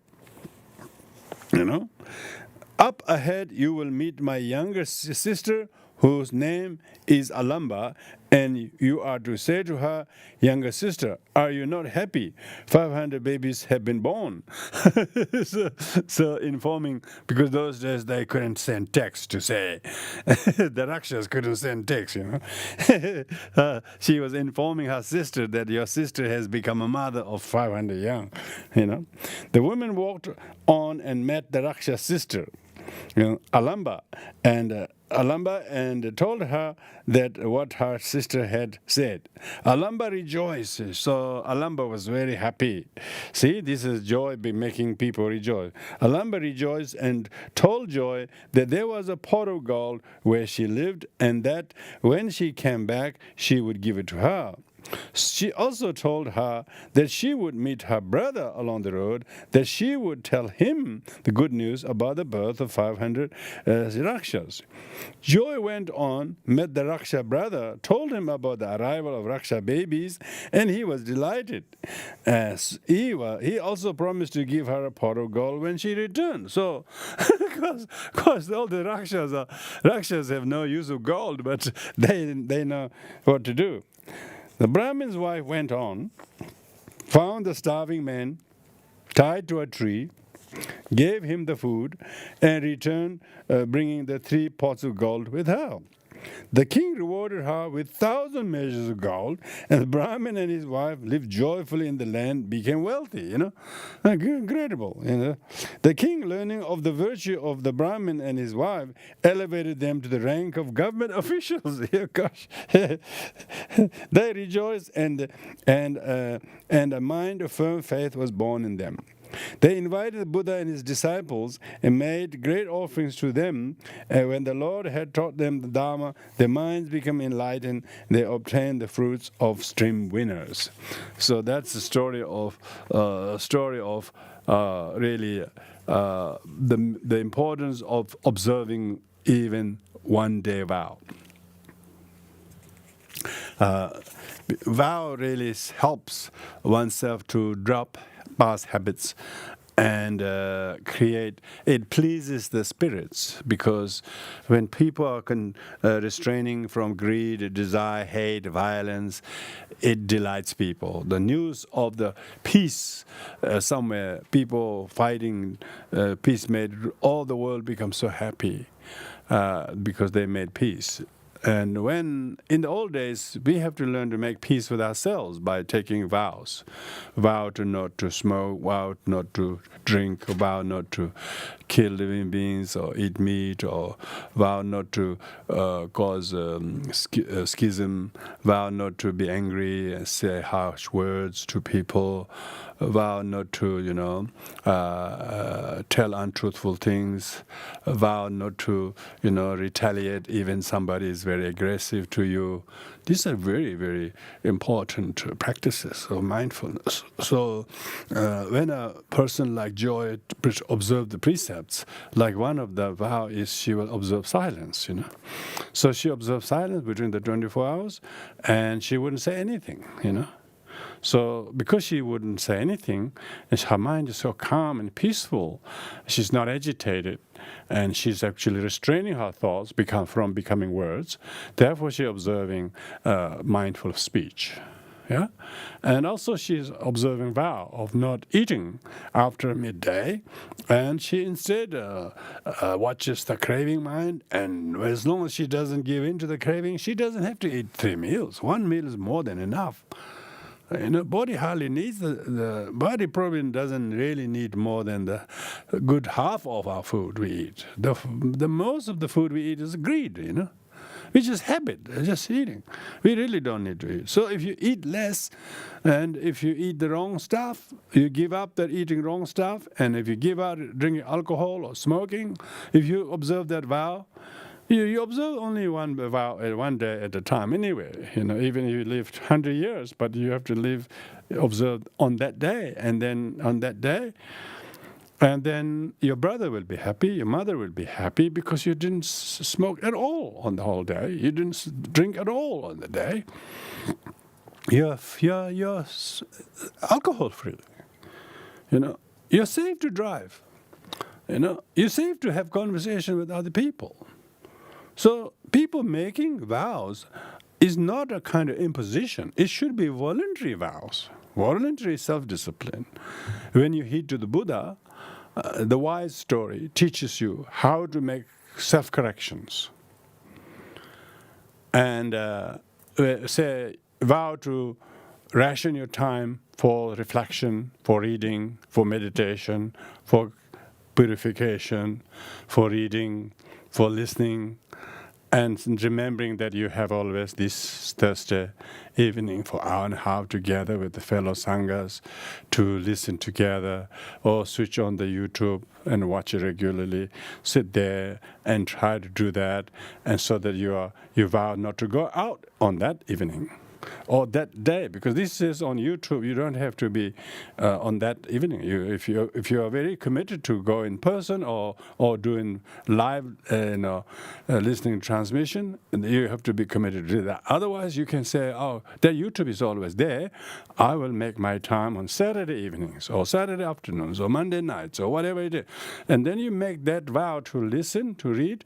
Up ahead, you will meet my younger sister, whose name is Alamba, And you are to say to her, younger sister, are you not happy? 500 babies have been born. so informing, because those days they couldn't send text to say. The Rakshas couldn't send text, she was informing her sister that your sister has become a mother of 500 young, The woman walked on and met the Rakshas sister, Alamba, and told her that what her sister had said. Alamba rejoiced. So Alamba was very happy. See, this is joy making people rejoice. Alamba rejoiced and told Joy that there was a pot of gold where she lived, and that when she came back, she would give it to her. She also told her that she would meet her brother along the road, that she would tell him the good news about the birth of 500 Rakshas. Joy went on, met the Raksha brother, told him about the arrival of Raksha babies, and he was delighted. He also promised to give her a pot of gold when she returned. So, because all the Rakshas have no use of gold, but they know what to do. The Brahmin's wife went on, found the starving man tied to a tree, gave him the food, and returned bringing the 3 pots of gold with her. The king rewarded her with 1,000 measures of gold, and the Brahmin and his wife lived joyfully in the land, became wealthy, Incredible, The king, learning of the virtue of the Brahmin and his wife, elevated them to the rank of government officials. Gosh. They rejoiced, and a mind of firm faith was born in them. They invited the Buddha and his disciples and made great offerings to them. And when the Lord had taught them the Dharma, their minds became enlightened. They obtained the fruits of stream winners. So that's the story of really the importance of observing even one day vow. Vow really helps oneself to drop past habits and it pleases the spirits, because when people are restraining from greed, desire, hate, violence, it delights people. The news of the peace somewhere, people fighting, peace made, all the world becomes so happy because they made peace. And when, in the old days, we have to learn to make peace with ourselves by taking vows. Vow to not to smoke, vow not to drink, vow not to kill living beings or eat meat, or vow not to cause schism, vow not to be angry and say harsh words to people, vow not to, tell untruthful things, vow not to, retaliate even somebody is very aggressive to you. These are very, very important practices of mindfulness. So when a person like Joy observes the precepts, like one of the vow is she will observe silence, So she observed silence between the 24 hours, and she wouldn't say anything, So because she wouldn't say anything, and her mind is so calm and peaceful, she's not agitated, and she's actually restraining her thoughts from becoming words. Therefore, she's observing mindful speech. Yeah, and also she's observing vow of not eating after midday, and she instead watches the craving mind, and as long as she doesn't give in to the craving, she doesn't have to eat 3 meals. 1 meal is more than enough. Body hardly needs the body probably doesn't really need more than the good half of our food we eat. The most of the food we eat is greed, which is habit, just eating. We really don't need to eat. So if you eat less, and if you eat the wrong stuff, you give up that eating wrong stuff, and if you give up drinking alcohol or smoking, if you observe that vow, you observe only one vow at one day at a time anyway. Even if you live 100 years, but you have to observe on that day, and then on that day, and then your brother will be happy, your mother will be happy, because you didn't smoke at all on the whole day. You didn't drink at all on the day. You're alcohol free. You're safe to drive. You're safe to have conversation with other people. So people making vows is not a kind of imposition. It should be voluntary vows, voluntary self-discipline. When you heed to the Buddha, the wise story teaches you how to make self-corrections. And say, vow to ration your time for reflection, for reading, for meditation, for purification, for reading, for listening, and remembering that you have always this Thursday evening for an hour and a half together with the fellow Sanghas to listen together, or switch on the YouTube and watch it regularly. Sit there and try to do that, and so that you vow not to go out on that evening or that day, because this is on YouTube. You don't have to be on that evening. If you are very committed to go in person or doing live, listening transmission, you have to be committed to that. Otherwise, you can say, "Oh, that YouTube is always there. I will make my time on Saturday evenings or Saturday afternoons or Monday nights or whatever it is," and then you make that vow to listen, to read.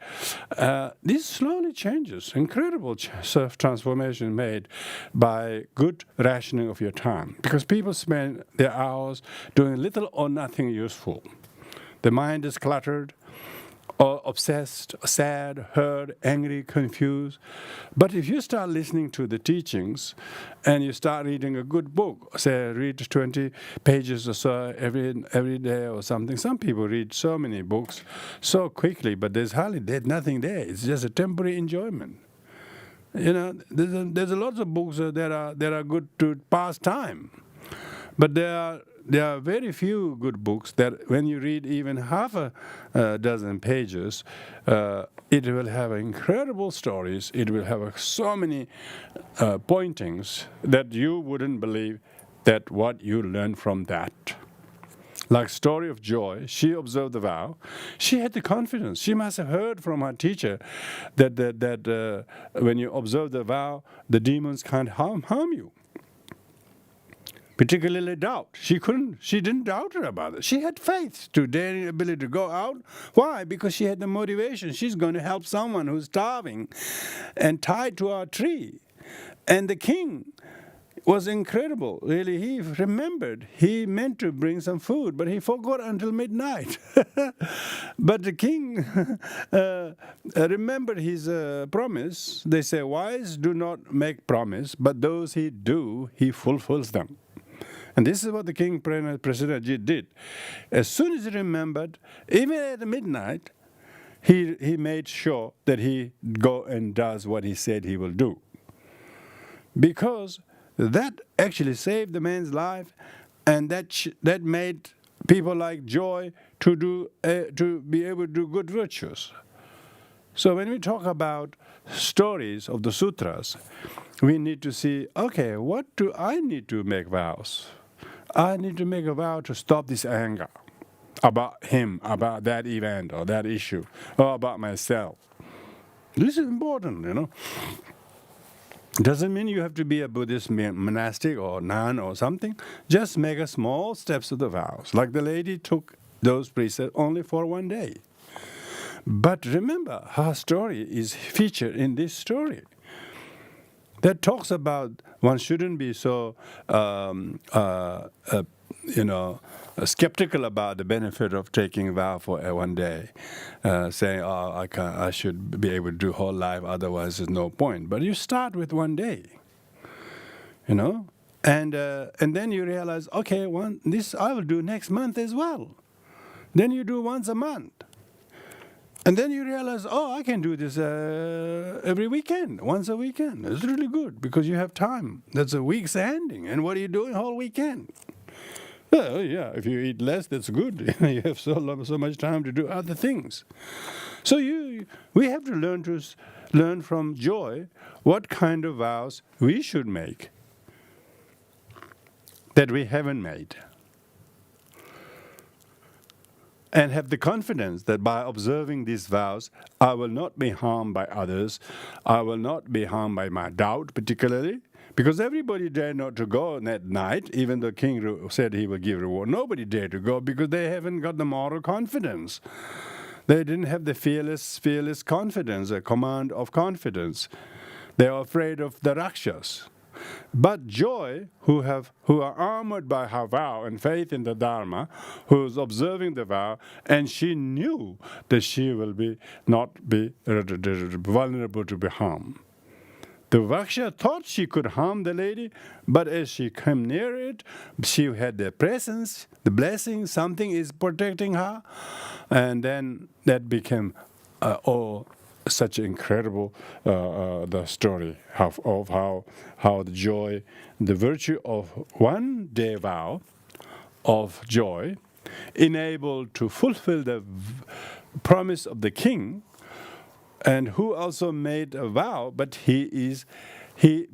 This slowly changes. Incredible self-transformation made by good rationing of your time, because people spend their hours doing little or nothing useful. The mind is cluttered, or obsessed, sad, hurt, angry, confused. But if you start listening to the teachings and you start reading a good book, say read 20 pages or so every day or something. Some people read so many books so quickly, but there's nothing there. It's just a temporary enjoyment. There's a lot of books that are good to pass time, but there are very few good books that when you read even half a dozen pages, it will have incredible stories. It will have so many pointings that you wouldn't believe that what you learn from that. Like story of Joy, she observed the vow. She had the confidence. She must have heard from her teacher that when you observe the vow, the demons can't harm you. Particularly doubt. She didn't doubt her about it. She had faith to their ability to go out. Why? Because she had the motivation. She's going to help someone who's starving and tied to a tree. And the king was incredible. Really, he remembered. He meant to bring some food, but he forgot until midnight. But the king remembered his promise. They say, wise do not make promise, but those he do, he fulfills them. And this is what the king, President Ajit, did. As soon as he remembered, even at midnight, he made sure that he go and does what he said he will do. Because that actually saved the man's life, and that made people like Joy to be able to do good virtues. So when we talk about stories of the sutras, we need to see, okay, what do I need to make vows? I need to make a vow to stop this anger about him, about that event or that issue, or about myself. This is important, Doesn't mean you have to be a Buddhist monastic or nun or something. Just make a small steps of the vows. Like the lady took those precepts only for one day. But remember, her story is featured in this story. That talks about one shouldn't be so, skeptical about the benefit of taking a vow for one day, saying, I should be able to do whole life, otherwise there's no point. But you start with one day, and then you realize, okay, this I will do next month as well. Then you do once a month. And then you realize, I can do this every weekend, once a weekend. It's really good because you have time. That's a week's ending. And what are you doing whole weekend? Well, yeah, if you eat less, that's good. You have so much time to do other things. So we have to learn from Joy what kind of vows we should make that we haven't made. And have the confidence that by observing these vows, I will not be harmed by others. I will not be harmed by my doubt, particularly. Because everybody dared not to go that night, even though king said he would give reward. Nobody dared to go because they haven't got the moral confidence. They didn't have the fearless confidence, a command of confidence. They are afraid of the Rakshas. But joy, who are armored by her vow and faith in the Dharma, who is observing the vow, and she knew that she will not be vulnerable to be harmed. The Vaksha thought she could harm the lady, but as she came near it, she had the presence, the blessing, something is protecting her, and then that became such incredible the story of how the joy, the virtue of one day vow of joy, enabled to fulfill the promise of the king, and who also made a vow, but he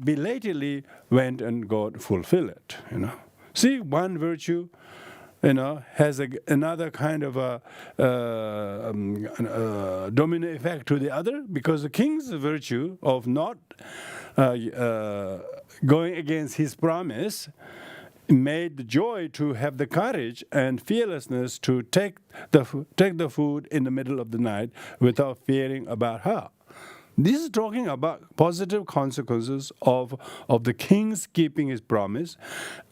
belatedly went and God fulfilled it. See, one virtue has another kind of a domino effect to the other, because the king's virtue of not going against his promise made the joy to have the courage and fearlessness to take the food in the middle of the night without fearing about her. This is talking about positive consequences of the king's keeping his promise,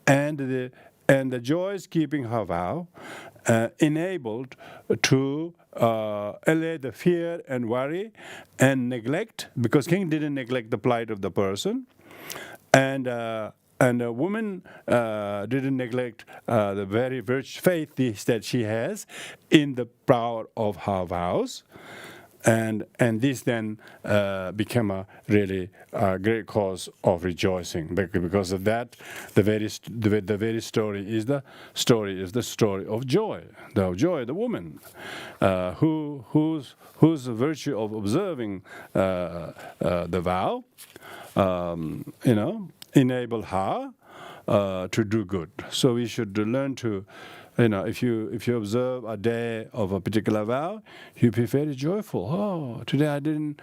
and the joy's keeping her vow, enabled to allay the fear and worry and neglect, because king didn't neglect the plight of the person, and a woman didn't neglect the very faith that she has in the power of her vows. And this then became a really great cause of rejoicing, because of that. The very story is the story of joy. The woman whose virtue of observing the vow, enable her to do good. So we should learn to. If you observe a day of a particular vow, you be very joyful. Oh, today I didn't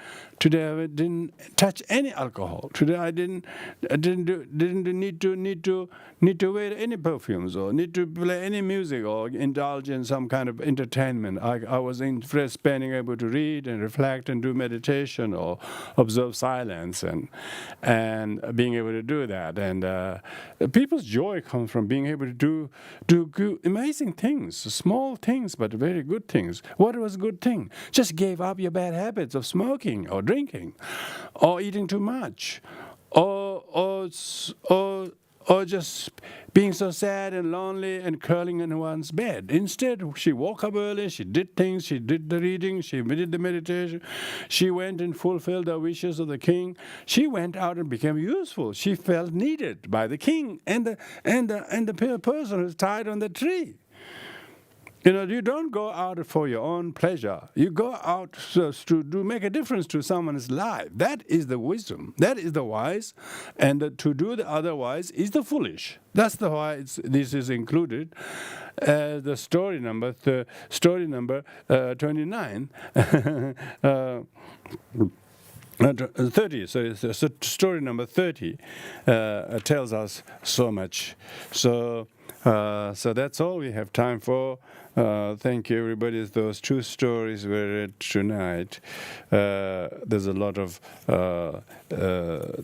touch any alcohol. Today I didn't need to wear any perfumes, or need to play any music, or indulge in some kind of entertainment. I was impressed being able to read and reflect and do meditation or observe silence and being able to do that. And people's joy comes from being able to do amazing things, small things, but very good things. What was a good thing? Just gave up your bad habits of smoking or drinking or eating too much or just being so sad and lonely and curling in one's bed. Instead, she woke up early, she did things, she did the reading, she did the meditation, she went and fulfilled the wishes of the king. She went out and became useful. She felt needed by the king and the person who's tied on the tree. You don't go out for your own pleasure. You go out to make a difference to someone's life. That is the wisdom. That is the wise. And to do the otherwise is the foolish. That's the why this is included as the story number 29. 30. So story number 30 tells us so much. So that's all we have time for. Thank you, everybody. Those two stories were read tonight. There's a lot of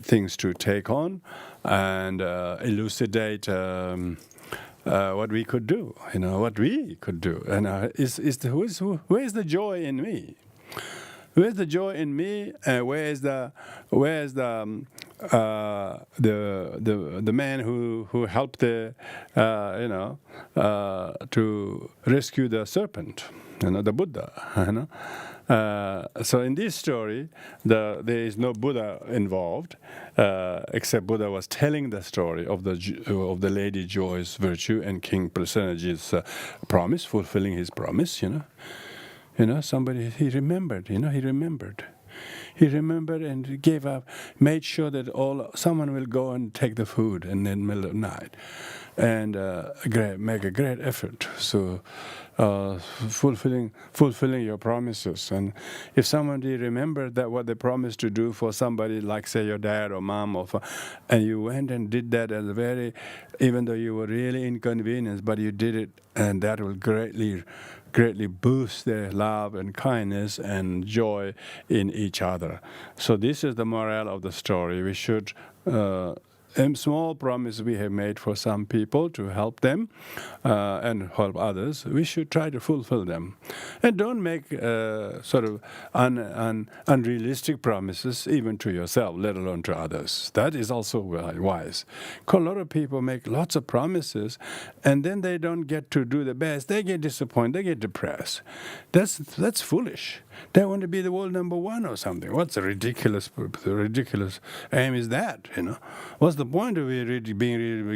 things to take on and elucidate what we could do. What we could do. And where is the joy in me? Where's the joy in me? Where's the man who helped to rescue the serpent, the Buddha, So in this story, there is no Buddha involved, except Buddha was telling the story of the Lady Joy's virtue and King Prasennaji's promise, fulfilling his promise. Somebody, he remembered and gave up, made sure that someone will go and take the food in the middle of the night. and make a great effort. So fulfilling your promises. And if somebody remembered that what they promised to do for somebody, like say your dad or mom, and you went and did that as even though you were really inconvenienced, but you did it, and that will greatly boost their love and kindness and joy in each other. So this is the moral of the story. We should small promise we have made for some people to help them and help others, we should try to fulfill them. And don't make sort of unrealistic promises even to yourself, let alone to others. That is also wise. Because a lot of people make lots of promises and then they don't get to do the best. They get disappointed, they get depressed. That's foolish. They want to be the world number one or something. What's a ridiculous aim is that? What's the point of being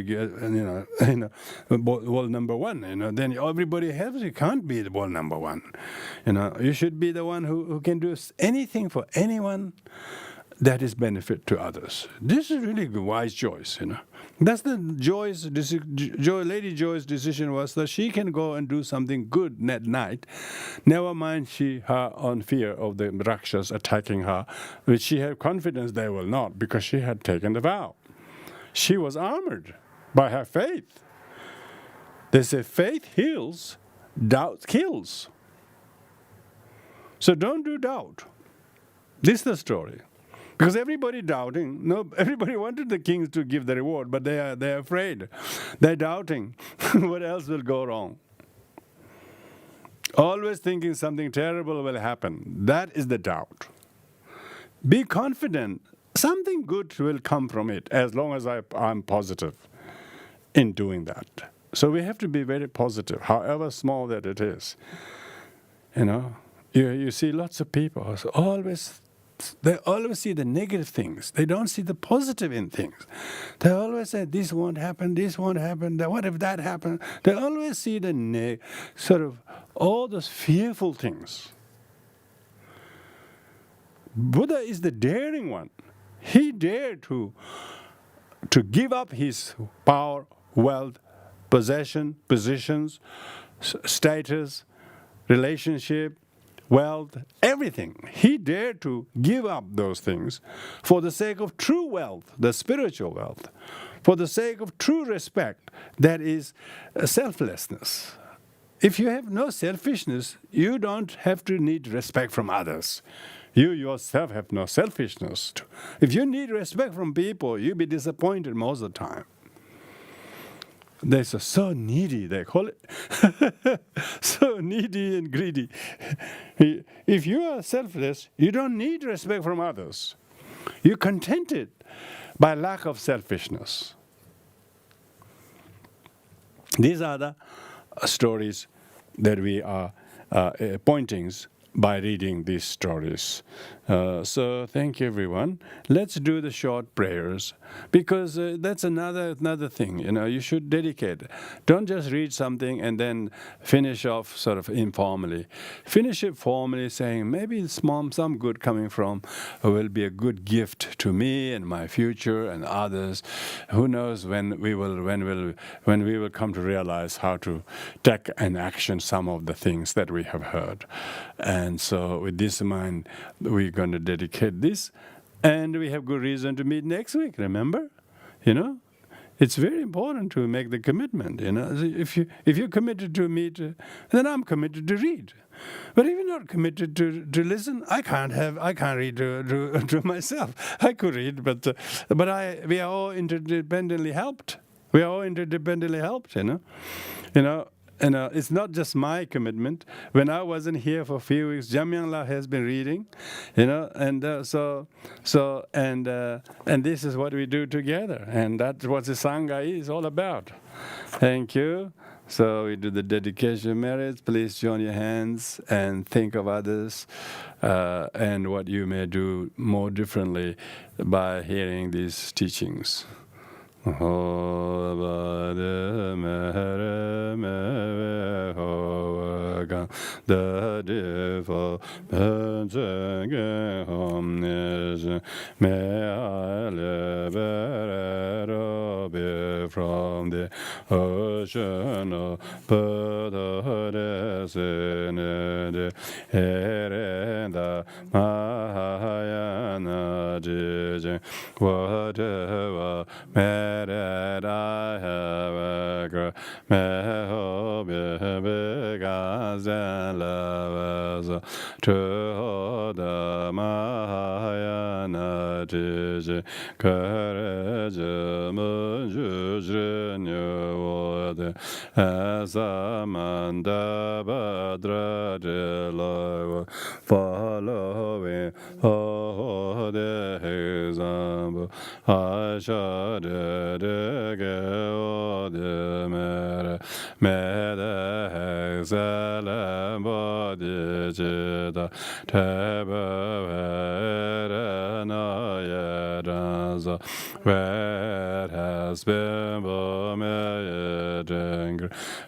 world number one? Then everybody else you can't be the world number one. You should be the one who can do anything for anyone that is benefit to others. This is really a wise choice. That's the Lady Joy's decision was that she can go and do something good at night. Never mind her own fear of the Rakshas attacking her, which she had confidence they will not, because she had taken the vow. She was armored by her faith. They say faith heals, doubt kills. So don't do doubt. This is the story. Because everybody doubting, everybody wanted the kings to give the reward, but they're afraid. They're doubting. What else will go wrong? Always thinking something terrible will happen. That is the doubt. Be confident. Something good will come from it, as long as I'm positive in doing that. So we have to be very positive, however small that it is. You see lots of people they always see the negative things. They don't see the positive in things. They always say, this won't happen, what if that happened? They always see the sort of all those fearful things. Buddha is the daring one. He dared to give up his power, wealth, positions, status, relationship, wealth, everything. He dared to give up those things for the sake of true wealth, the spiritual wealth, for the sake of true respect, that is selflessness. If you have no selfishness, you don't have to need respect from others. You yourself have no selfishness. If you need respect from people, you'll be disappointed most of the time. They're so needy, they call it. So needy and greedy. If you are selfless, you don't need respect from others. You're contented by lack of selfishness. These are the stories that we are pointings by reading these stories. So thank you, everyone. Let's do the short prayers, because that's another thing. You should dedicate. Don't just read something and then finish off sort of informally. Finish it formally, saying maybe some good coming from will be a good gift to me and my future and others. Who knows when we will come to realize how to take and action some of the things that we have heard. And so with this in mind, we're going to dedicate this. And we have good reason to meet next week, remember? It's very important to make the commitment. If you're committed to meet, then I'm committed to read. But if you're not committed to listen, I can't read to myself. I could read, but we are all interdependently helped. It's not just my commitment. When I wasn't here for a few weeks, Jamyangla has been reading, and this is what we do together, and that's what the Sangha is all about. Thank you. So we do the dedication merits. Please join your hands and think of others and what you may do more differently by hearing these teachings. from the ocean of Buddhist in the Herenda Mahayana Jijin. Whatever merit I have ever, may hope because and love is to the Mahayana Jijin. Courage, Mujrin, you would as a manda badra love following all the example. I shall go the mere excellent body jita tebe where has been bomb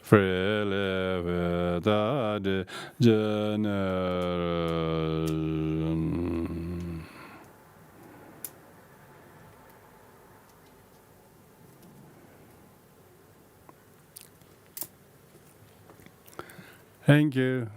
freely without generation. Thank you.